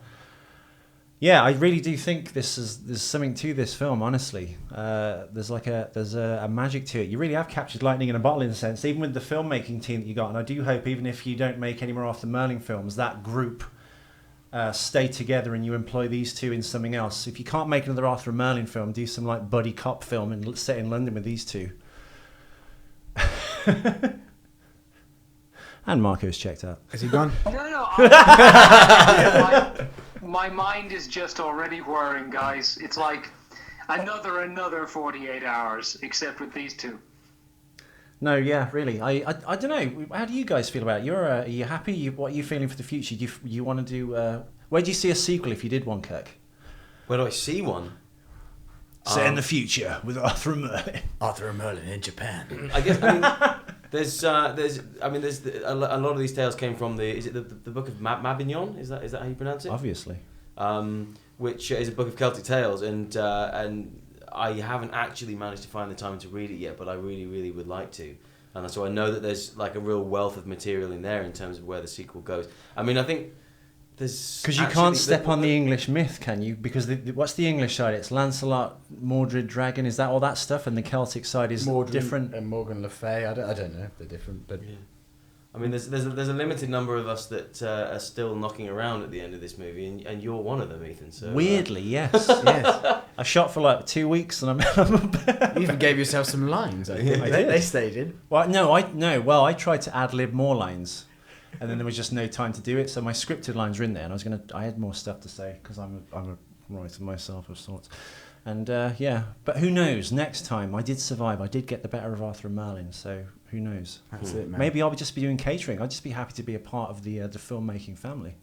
really do think there's something to this film, honestly. There's a magic to it. You really have captured lightning in a bottle, in a sense, even with the filmmaking team that you got. And I do hope, even if you don't make any more Arthur Merlin films, that group stay together and you employ these two in something else. If you can't make another Arthur Merlin film, do some like buddy cop film and set in London with these two. And Marco's checked out. Has he gone? No. My mind is just already whirring, guys. It's like another 48 hours, except with these two. No, yeah, really. I don't know. How do you guys feel about it? Are you happy? What are you feeling for the future? Do you want to do... where do you see a sequel if you did one, Kirk? Where do I see one? Set in the future with Arthur Merlin. Arthur and Merlin in Japan. I guess, there's a lot of these tales came from the book of Mabignon? Is that how you pronounce it? Obviously. Which is a book of Celtic tales, and I haven't actually managed to find the time to read it yet, but I really, really would like to. And so I know that there's like a real wealth of material in there in terms of where the sequel goes. I mean, I think there's... Because you can't step on the English myth, can you? Because what's the English side? It's Lancelot, Mordred, Dragon, is that all that stuff? And the Celtic side is different? And Morgan Le Fay, I don't know if they're different, but... Yeah. I mean, there's a limited number of us that are still knocking around at the end of this movie, and you're one of them, Ethan. So weirdly, yes. I shot for like 2 weeks, and you even gave yourself some lines. I think. They stayed in. Well, no. I tried to ad lib more lines, and then there was just no time to do it. So my scripted lines are in there, and I had more stuff to say because I'm a writer myself of sorts. And but who knows? Next time, I did survive. I did get the better of Arthur and Merlin, so who knows? That's it, man. Maybe I'll just be doing catering. I'll just be happy to be a part of the filmmaking family.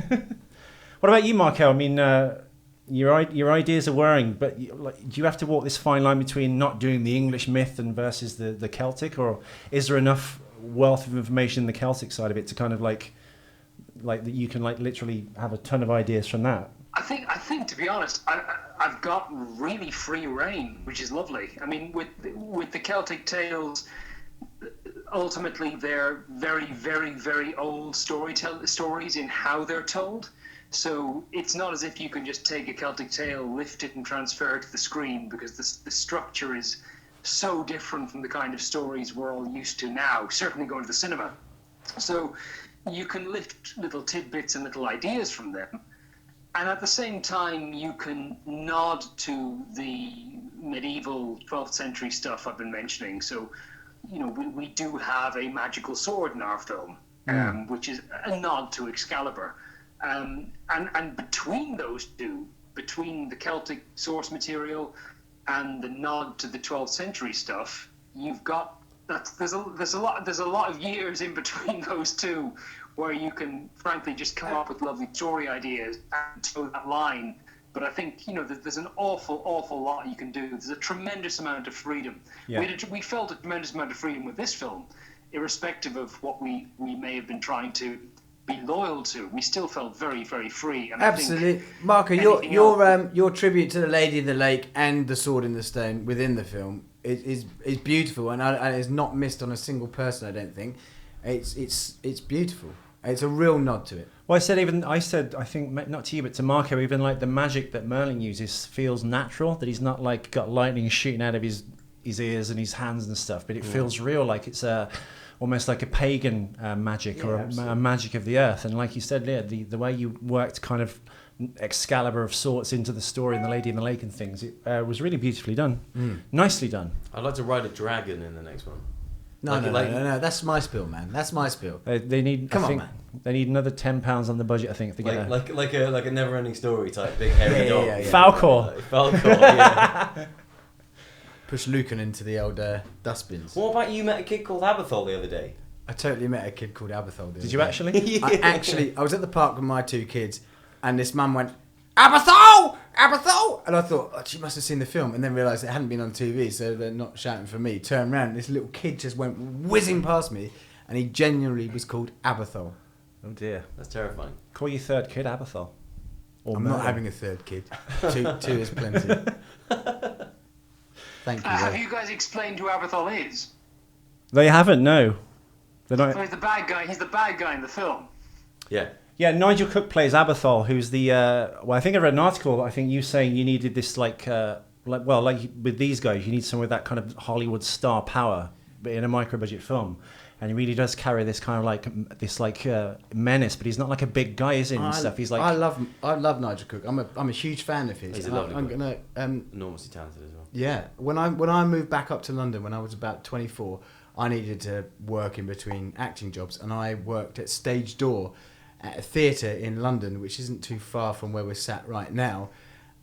What about you, Marco? I mean, your ideas are whirring, but do you have to walk this fine line between not doing the English myth and versus the Celtic, or is there enough wealth of information in the Celtic side of it to kind of like that you can like literally have a ton of ideas from that? I think to be honest, I've got really free reign, which is lovely. I mean, with the Celtic tales, ultimately they're very, very, very old stories in how they're told. So it's not as if you can just take a Celtic tale, lift it, and transfer it to the screen, because the structure is so different from the kind of stories we're all used to now, certainly going to the cinema. So you can lift little tidbits and little ideas from them. And at the same time, you can nod to the medieval 12th century stuff I've been mentioning. So, we do have a magical sword in our film, which is a nod to Excalibur. And between those two, between the Celtic source material and the nod to the 12th century stuff, you've got there's a lot of years in between those two, where you can frankly just come up with lovely story ideas and toe that line. But I think there's an awful lot you can do. There's a tremendous amount of freedom. Yeah. We felt a tremendous amount of freedom with this film, irrespective of what we may have been trying to be loyal to. We still felt very, very free. And absolutely, Marco. Your tribute to the Lady in the Lake and the Sword in the Stone within the film is beautiful, and it's not missed on a single person. I don't think it's beautiful. It's a real nod to it. Well, I think not to you, but to Marco, even like the magic that Merlin uses feels natural. That he's not like got lightning shooting out of his ears and his hands and stuff, but it feels real, like it's almost like a pagan magic or a magic of the earth. And like you said, the way you worked kind of Excalibur of sorts into the story and the Lady in the Lake and things. It was really beautifully done, nicely done. I'd like to ride a dragon in the next one. No, no. That's my spiel, man. That's my spiel. They need. Come I on, think man. They need another £10 on the budget. I think to get Like a never-ending story type big hairy dog. Falcor. Falcor. Yeah. Push Lucan into the old dustbins. What about you met a kid called Abathol the other day? I totally met a kid called Abathol. Did you actually? I was at the park with my 2 kids, and this mum went, Abathol! Abathol! And I thought, oh, she must have seen the film, and then realised it hadn't been on TV, so they're not shouting for me. Turned around, and this little kid just went whizzing past me, and he genuinely was called Abathol. Oh dear. That's terrifying. Call your third kid Abathol. Or I'm Merlin. not having a third kid. Two is plenty. Thank you. Have you guys explained who Abathol is? They haven't. No. They're not. So he's the bad guy. He's the bad guy in the film. Yeah. Yeah, Nigel Cook plays Abathol, who's the. Well, I think I read an article. I think you saying you needed this like with these guys, you need someone with that kind of Hollywood star power, but in a micro-budget film. And he really does carry this kind of like menace, but he's not like a big guy, is he? And stuff. He's like I love Nigel Cook. I'm a huge fan of his. He's a lovely I'm guy. gonna Enormously talented as well. Yeah, when I moved back up to London when I was about 24, I needed to work in between acting jobs, and I worked at Stage Door at a theatre in London, which isn't too far from where we're sat right now,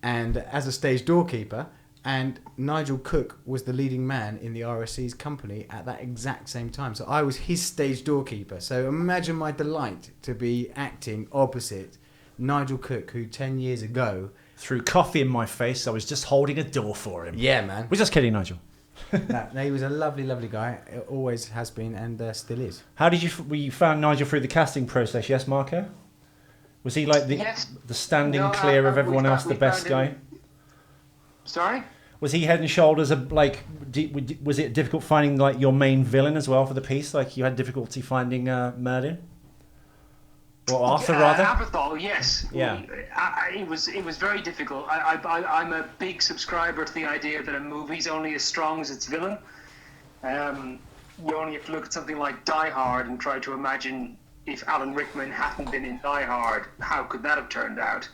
and as a stage doorkeeper. And Nigel Cook was the leading man in the RSC's company at that exact same time. So I was his stage doorkeeper. So imagine my delight to be acting opposite Nigel Cook, who 10 years ago threw coffee in my face. I was just holding a door for him. Yeah, man. We're just kidding, Nigel. No, he was a lovely, lovely guy. It always has been and still is. How did you found Nigel through the casting process? Yes, Marco? Was he like the standing clear of everyone else, the best guy? Sorry? Was he head and shoulders was it difficult finding like your main villain as well for the piece? Like you had difficulty finding Merlin? Or Arthur rather? Abathol, yes. Yeah. It was very difficult. I'm a big subscriber to the idea that a movie's only as strong as its villain. You only have to look at something like Die Hard and try to imagine if Alan Rickman hadn't been in Die Hard, how could that have turned out?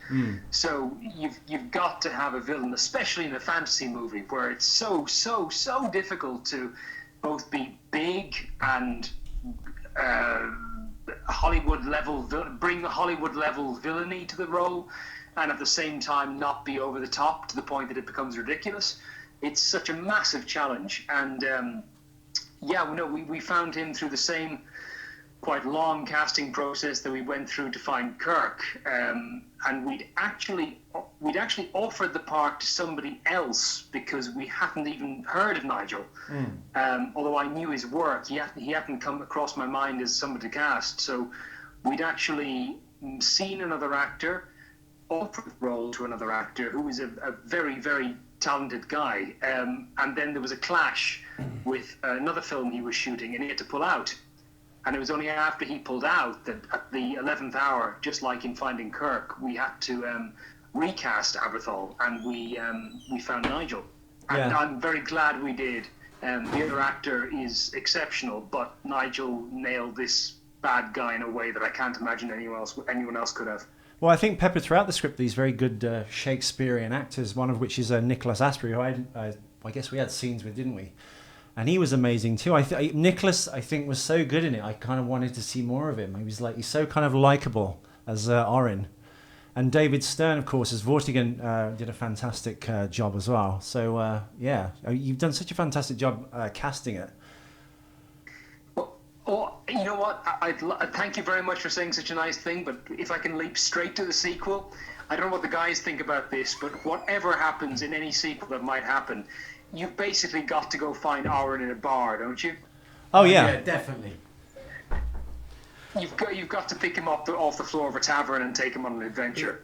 So you've got to have a villain, especially in a fantasy movie, where it's so difficult to both be big and bring the Hollywood level villainy to the role, and at the same time not be over the top to the point that it becomes ridiculous. It's such a massive challenge, and we found him through the same quite long casting process that we went through to find Kirk, and we'd actually offered the part to somebody else because we hadn't even heard of Nigel. Although I knew his work, he hadn't come across my mind as somebody to cast. So we'd actually seen another actor, offered the role to another actor who was a very, very talented guy, and then there was a clash with another film he was shooting, and he had to pull out. And it was only after he pulled out that at the 11th hour, just like in Finding Kirk, we had to recast Abathol, and we found Nigel. And I'm very glad we did. The other actor is exceptional, but Nigel nailed this bad guy in a way that I can't imagine anyone else could have. Well, I think peppered throughout the script these very good Shakespearean actors, one of which is Nicholas Asprey, who I guess we had scenes with, didn't we? And he was amazing too. Nicholas, I think, was so good in it. I kind of wanted to see more of him. He's so kind of likable as Orin. And David Stern, of course, as Vortigern, did a fantastic job as well. So, you've done such a fantastic job casting it. Well, you know what? I thank you very much for saying such a nice thing, but if I can leap straight to the sequel, I don't know what the guys think about this, but whatever happens in any sequel that might happen, you've basically got to go find Orin in a bar, don't you? Oh yeah, yeah, definitely. You've got to pick him up off the floor of a tavern and take him on an adventure.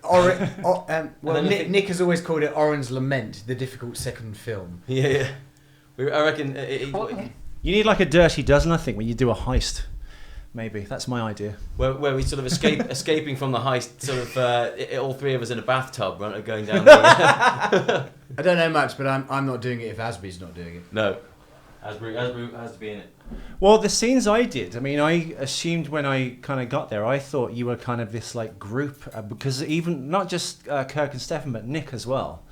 Nick has always called it Orin's Lament, the difficult second film. Yeah. I reckon. You need like a Dirty Dozen, I think, when you do a heist. Maybe that's my idea. Where we sort of escaping from the heist, sort of all three of us in a bathtub, right, going down. I don't know much, but I'm not doing it if Asby's not doing it. No. Asbury has to be in it. Well, the scenes I did, I mean, I assumed when I kind of got there, I thought you were kind of this like group, because even not just Kirk and Stefan, but Nick as well.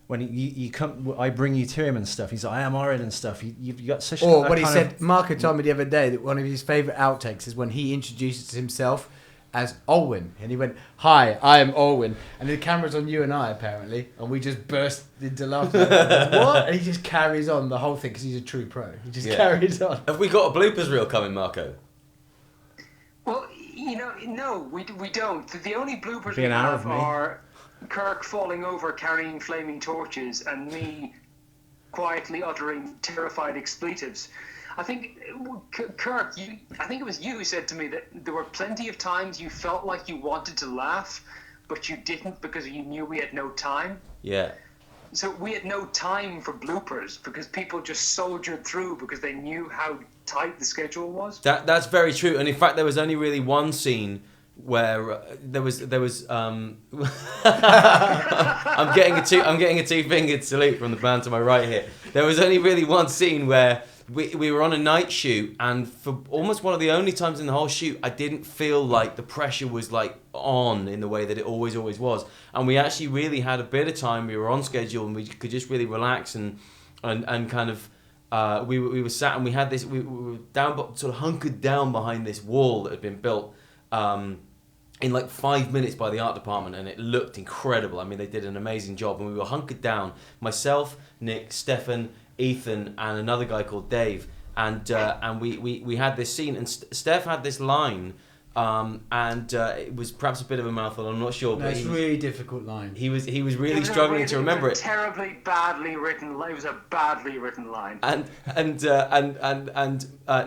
When you come, I bring you to him and stuff. He's like, I am horrid and stuff. You've got such. Or what he said, Marco told me the other day that one of his favourite outtakes is when he introduces himself as Olwyn, and he went, "Hi, I am Olwyn," and the camera's on you and I apparently, and we just burst into laughter. What? And he just carries on the whole thing because he's a true pro. He just carries on. Have we got a bloopers reel coming, Marco? Well, no, we don't. The only bloopers we Be an hour have of me. are Kirk falling over carrying flaming torches and me quietly uttering terrified expletives. I think, Kirk, I think it was you who said to me that there were plenty of times you felt like you wanted to laugh, but you didn't because you knew we had no time. Yeah. So we had no time for bloopers because people just soldiered through because they knew how tight the schedule was. That's very true, and in fact, there was only really one scene where there was I'm getting a two-fingered salute from the band to my right here. There was only really one scene where we were on a night shoot, and for almost one of the only times in the whole shoot, I didn't feel like the pressure was like on in the way that it always was. And we actually really had a bit of time. We were on schedule, and we could just really relax and kind of. We were sat, and we had this. We were down, sort of hunkered down behind this wall that had been built in like 5 minutes by the art department, and it looked incredible. I mean, they did an amazing job, and we were hunkered down. Myself, Nick, Stefan, Ethan, and another guy called Dave, and we had this scene, and Steph had this line, and it was perhaps a bit of a mouthful. I'm not sure, but it's a really difficult line. He was really struggling to remember it. Terribly badly written. It was a badly written line. And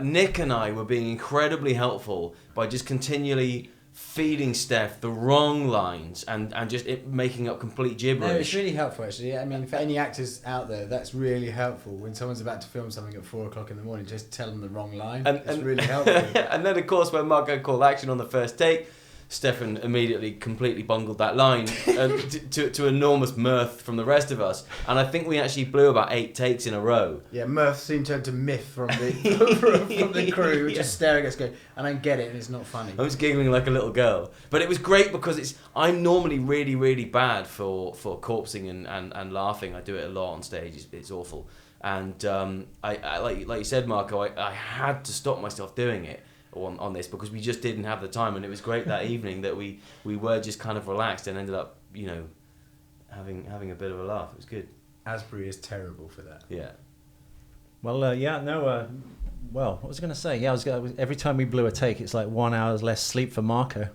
Nick and I were being incredibly helpful by just continually feeding Steph the wrong lines and just making up complete gibberish. No, it's really helpful actually. I mean, for any actors out there, that's really helpful. When someone's about to film something at 4:00 in the morning, just tell them the wrong line. It's really helpful. And then, of course, when Marco called action on the first take, Stefan immediately completely bungled that line to enormous mirth from the rest of us. And I think we actually blew about 8 takes in a row. Yeah, mirth soon turned to myth from the crew, just staring at us going, I don't get it, and it's not funny. I was giggling like a little girl. But it was great because I'm normally really, really bad for corpsing and laughing. I do it a lot on stage. It's awful. And I like you said, Marco, I had to stop myself doing it on this because we just didn't have the time, and it was great that evening that we were just kind of relaxed and ended up having a bit of a laugh. It was good. Asbury is terrible for that. Yeah. Well, well, what was I going to say? Yeah, every time we blew a take, it's like 1 hour less sleep for Marco.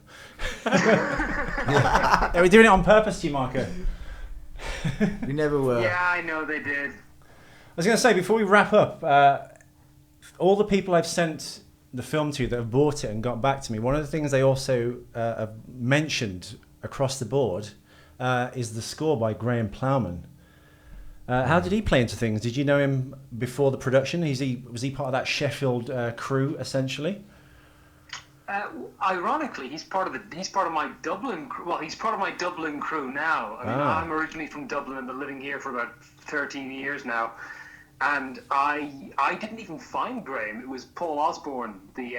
Yeah, we're doing it on purpose to you, Marco. We never were. Yeah, I know they did. I was going to say, before we wrap up, all the people I've sent the film to that have bought it and got back to me, one of the things they also have mentioned across the board is the score by Graham Plowman. How did he play into things? Did you know him before the production? Was he part of that Sheffield crew essentially? Ironically, he's part of my Dublin crew. Well, he's part of my Dublin crew now. I mean, I'm originally from Dublin and been living here for about 13 years now. And I didn't even find Graham. It was Paul Osborne, the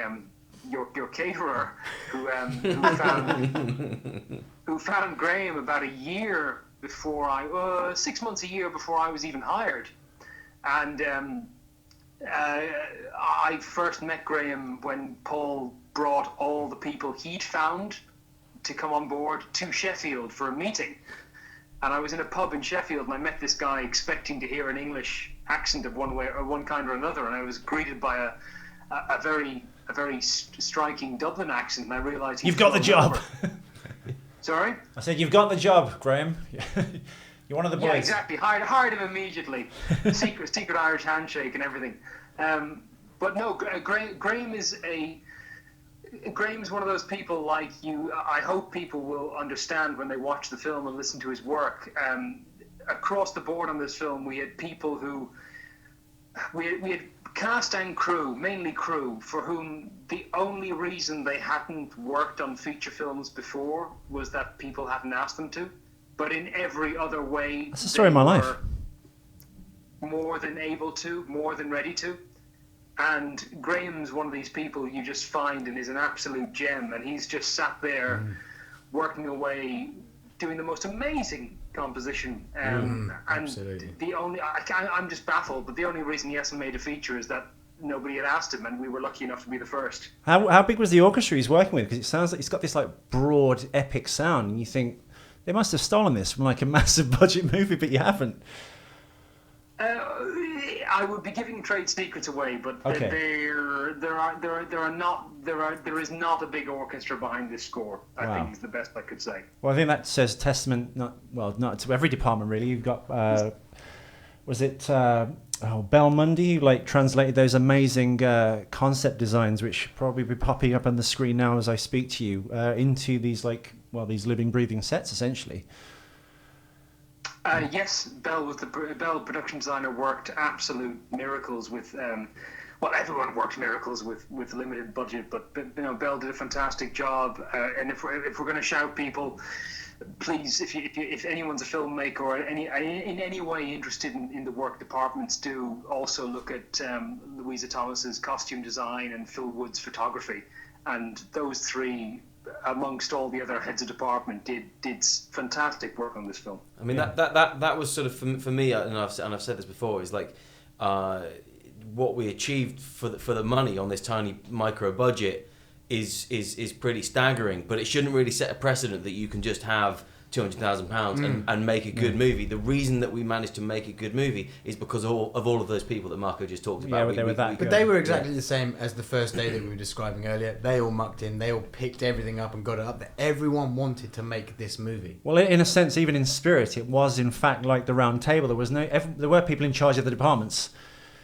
your caterer, who found Graham about a year before 6 months, a year before I was even hired. And I first met Graham when Paul brought all the people he'd found to come on board to Sheffield for a meeting. And I was in a pub in Sheffield, and I met this guy expecting to hear an English accent of one kind or another, and I was greeted by a very striking Dublin accent, and I realised you've got the job. Sorry? I said you've got the job, Graham. You're one of the boys. Yeah, exactly. Hired him immediately. secret Irish handshake and everything. But no, Graham is one of those people like you. I hope people will understand when they watch the film and listen to his work. Across the board on this film, we had people who we had cast and crew, mainly crew, for whom the only reason they hadn't worked on feature films before was that people hadn't asked them to. But in every other way, that's the story of my life. more than able to, more than ready to. And Graham's one of these people you just find and is an absolute gem, and he's just sat there working away, doing the most amazing composition. And absolutely. I'm just baffled, but the only reason he hasn't made a feature is that nobody had asked him, and we were lucky enough to be the first. How big was the orchestra he's working with? Because it sounds like he's got this like broad, epic sound, and you think they must have stolen this from like a massive budget movie, but you haven't. I would be giving trade secrets away, but Okay. there is not a big orchestra behind this score. I think is the best I could say. Well, I think that says testament, not to every department really. You've got, was it Belle Mundy, who like translated those amazing concept designs, which probably be popping up on the screen now as I speak to you, into these these living, breathing sets essentially. Yes, Belle production designer, worked absolute miracles with. Everyone worked miracles with limited budget, but Belle did a fantastic job. And if we're going to shout people, please, if anyone's a filmmaker or in any way interested in the work departments, do also look at Louisa Thomas's costume design and Phil Wood's photography, and those three, amongst all the other heads of department, did fantastic work on this film. I mean, that was sort of for me, and I've said this before, is like what we achieved for the money on this tiny micro budget is pretty staggering. But it shouldn't really set a precedent that you can just have £200,000 and make a good movie. The reason that we managed to make a good movie is because of all of those people that Marco just talked about. Yeah, they were that good. But they were exactly the same as the first day that we were describing earlier. They all mucked in. They all picked everything up and got it up there. Everyone wanted to make this movie. Well, in a sense, even in spirit, it was in fact like the round table. There were people in charge of the departments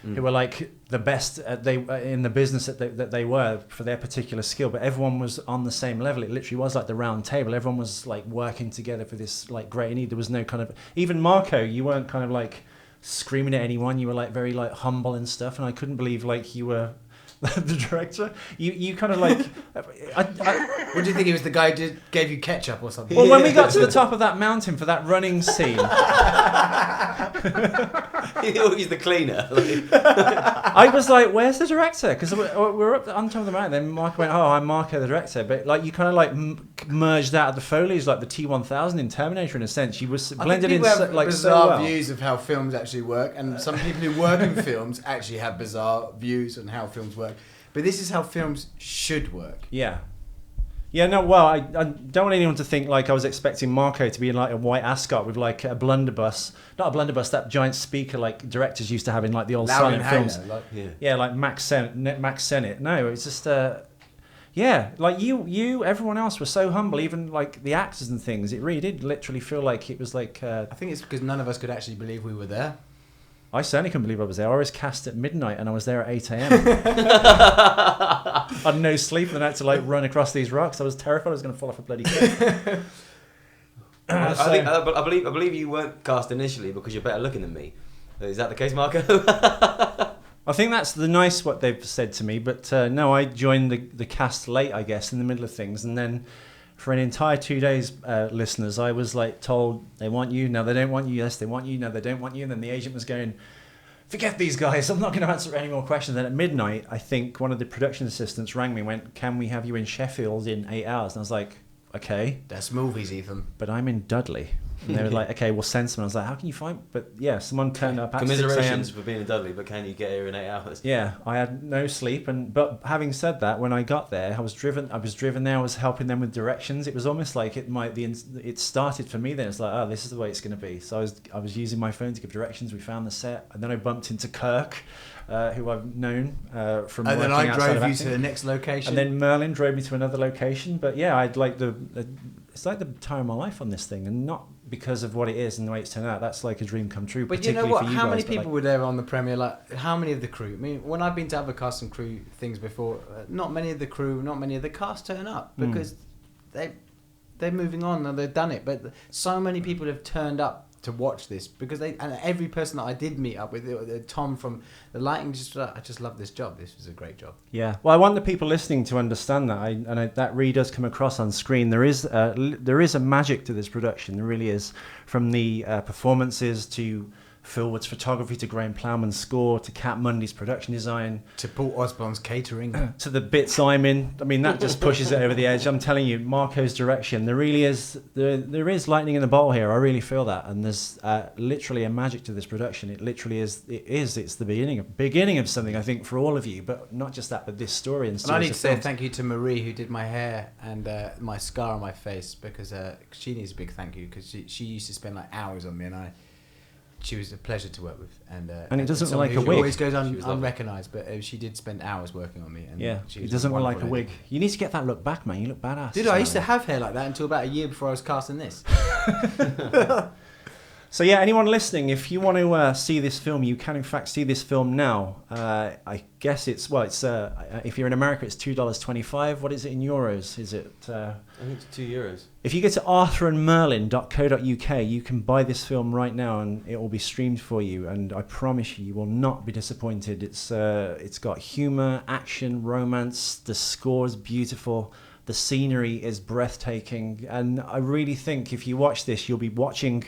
who were like the best in the business that they were for their particular skill, but everyone was on the same level. It literally was like the round table. Everyone was like working together for this like great need. There was no kind of, even Marco, you weren't kind of like screaming at anyone. You were like very like humble and stuff, and I couldn't believe like you were the director. You kind of like What do you think, he was the guy who gave you ketchup or something? well, when we got to the top of that mountain for that running scene, He's the cleaner. I was like, where's the director? Because we're up on top of the mountain. Then Marco went, oh, I'm Marco, the director. But like you kind of like merged out of the Foley's, like the T-1000 in Terminator in a sense. You was blended in have like bizarre so well. views of how films actually work, and some people who work in films actually have bizarre views on how films work. But this is how films should work. Yeah. Yeah, no, well, I don't want anyone to think like I was expecting Marco to be in like a white ascot with like a blunderbuss. Not a blunderbuss, that giant speaker like directors used to have in like the old silent films. Yeah, like Max Sennett. No, it's just, like you, everyone else was so humble, even like the actors and things. It really did literally feel like it was like... I think it's because none of us could actually believe we were there. I certainly couldn't believe I was there. I was cast at midnight and I was there at 8 a.m. I had no sleep and then I had to like run across these rocks. I was terrified I was going to fall off a bloody cliff. I believe you weren't cast initially because you're better looking than me. Is that the case, Marco? I think that's the nice what they've said to me, but no, I joined the cast late, I guess, in the middle of things, and then for an entire 2 days, listeners, I was like told they want you, no they don't want you, yes they want you, no they don't want you, and then the agent was going, forget these guys, I'm not going to answer any more questions. Then at midnight, I think one of the production assistants rang me and went, can we have you in Sheffield in 8 hours? And I was like, okay. That's movies, Ethan. But I'm in Dudley. And they were like, okay, we'll send someone. I was like, how can you find... But yeah, someone turned up at 6 a.m. Commiserations for being in Dudley, but can you get here in 8 hours? Yeah, I had no sleep. But having said that, when I got there, I was driven there. I was helping them with directions. It was almost like it started for me then. It's like, oh, this is the way it's going to be. So I was using my phone to give directions. We found the set. And then I bumped into KIRK, who I've known from and working then I outside drove of you acting. to the next location. And then Merlin drove me to another location. But yeah, I'd like it's like the time of my life on this thing, and not because of what it is and the way it's turned out. That's like a dream come true. But you know what? For you how guys, many people were there on the premiere? Like, how many of the crew? I mean, when I've been to other cast and crew things before, not many of the crew, not many of the cast turn up because they're moving on and they've done it. But so many people have turned up to watch this because and every person that I did meet up with, Tom from the lighting, I just love this job. This was a great job. Yeah, well, I want the people listening to understand that, that really does come across on screen. There is a magic to this production. There really is, from the performances to Phil Wood's photography to Graham Plowman's score to Kat Mundy's production design To Paul Osborne's catering. to the bits I'm in. I mean, that just pushes it over the edge. I'm telling you, Marco's direction, there really is there is lightning in the bottle here. I really feel that, and there's literally a magic to this production. It literally is. It's the beginning of something, I think, for all of you. But not just that, but this story and And I need to say thank you to Marie, who did my hair and my scar on my face, because she needs a big thank you, because she used to spend like hours on me, and she was a pleasure to work with. And it doesn't look like a who wig. always goes unrecognised, but she did spend hours working on me. And Yeah, she it was doesn't look like a wonderful wig. lady. You need to get that look back, man. You look badass. Dude, I used to have hair like that until about a year before I was casting this. So yeah, anyone listening, if you want to see this film, you can in fact see this film now. I guess it's if you're in America, it's $2.25. What is it in euros? Is it? I think it's €2. If you go to arthurandmerlin.co.uk, you can buy this film right now, and it will be streamed for you. And I promise you, you will not be disappointed. It's got humor, action, romance. The score is beautiful. The scenery is breathtaking, and I really think if you watch this, you'll be watching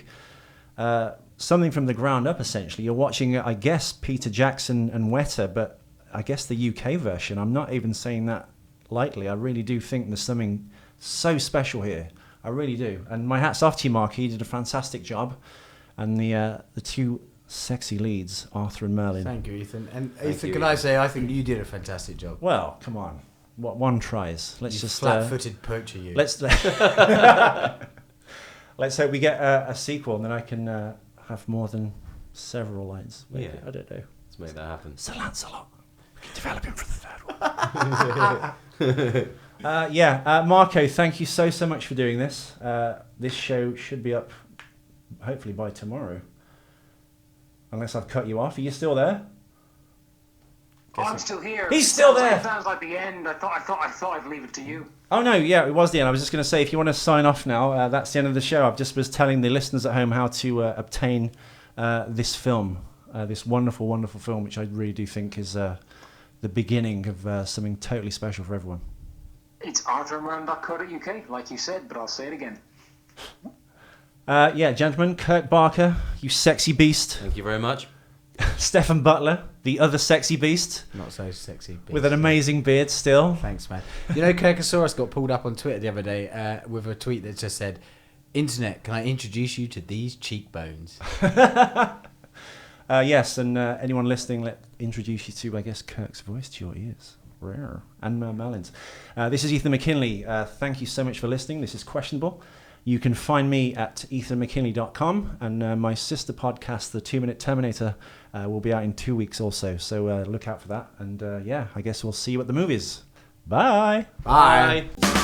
something from the ground up. Essentially, you're watching, I guess, Peter Jackson and Weta, but I guess the UK version. I'm not even saying that lightly. I really do think there's something so special here. I really do. And my hat's off to you, Mark. You did a fantastic job. And the two sexy leads, Arthur and Merlin. Thank you, Ethan. And Thank Ethan, you, can Ethan. I say, I think you did a fantastic job. Well, come on. What one tries. Let's You just flat-footed poacher, you. let's let's hope we get a sequel, and then I can have more than several lines. Maybe. Yeah. I don't know. Let's make that happen. Sir Lancelot. We can develop him for the third one. Marco, thank you so much for doing this. This show should be up hopefully by tomorrow. Unless I've cut you off. Are you still there? I'm still here. He's still there. It sounds like the end. I thought I'd leave it to you. Oh no, yeah, it was the end. I was just going to say, if you want to sign off now, that's the end of the show. I just was telling the listeners at home how to obtain this film, this wonderful, wonderful film, which I really do think is the beginning of something totally special for everyone. It's arthurandmerlin.co.uk, like you said, but I'll say it again. Gentlemen, Kirk Barker, you sexy beast. Thank you very much. Stefan Butler, the other sexy beast, Not so sexy. Beast. with an amazing beard still. Thanks, man. You know, Kirkosaurus got pulled up on Twitter the other day with a tweet that just said, "Internet, can I introduce you to these cheekbones?" Yes, and anyone listening, let introduce you to, I guess, Kirk's voice to your ears. Rare. And Merlin's. This is Ethan McKinley. Thank you so much for listening. This is Questionable. You can find me at ethanmckinley.com, and my sister podcast, The 2 Minute Terminator, will be out in 2 weeks also. So look out for that. And I guess we'll see you at the movies. Bye. Bye. Bye.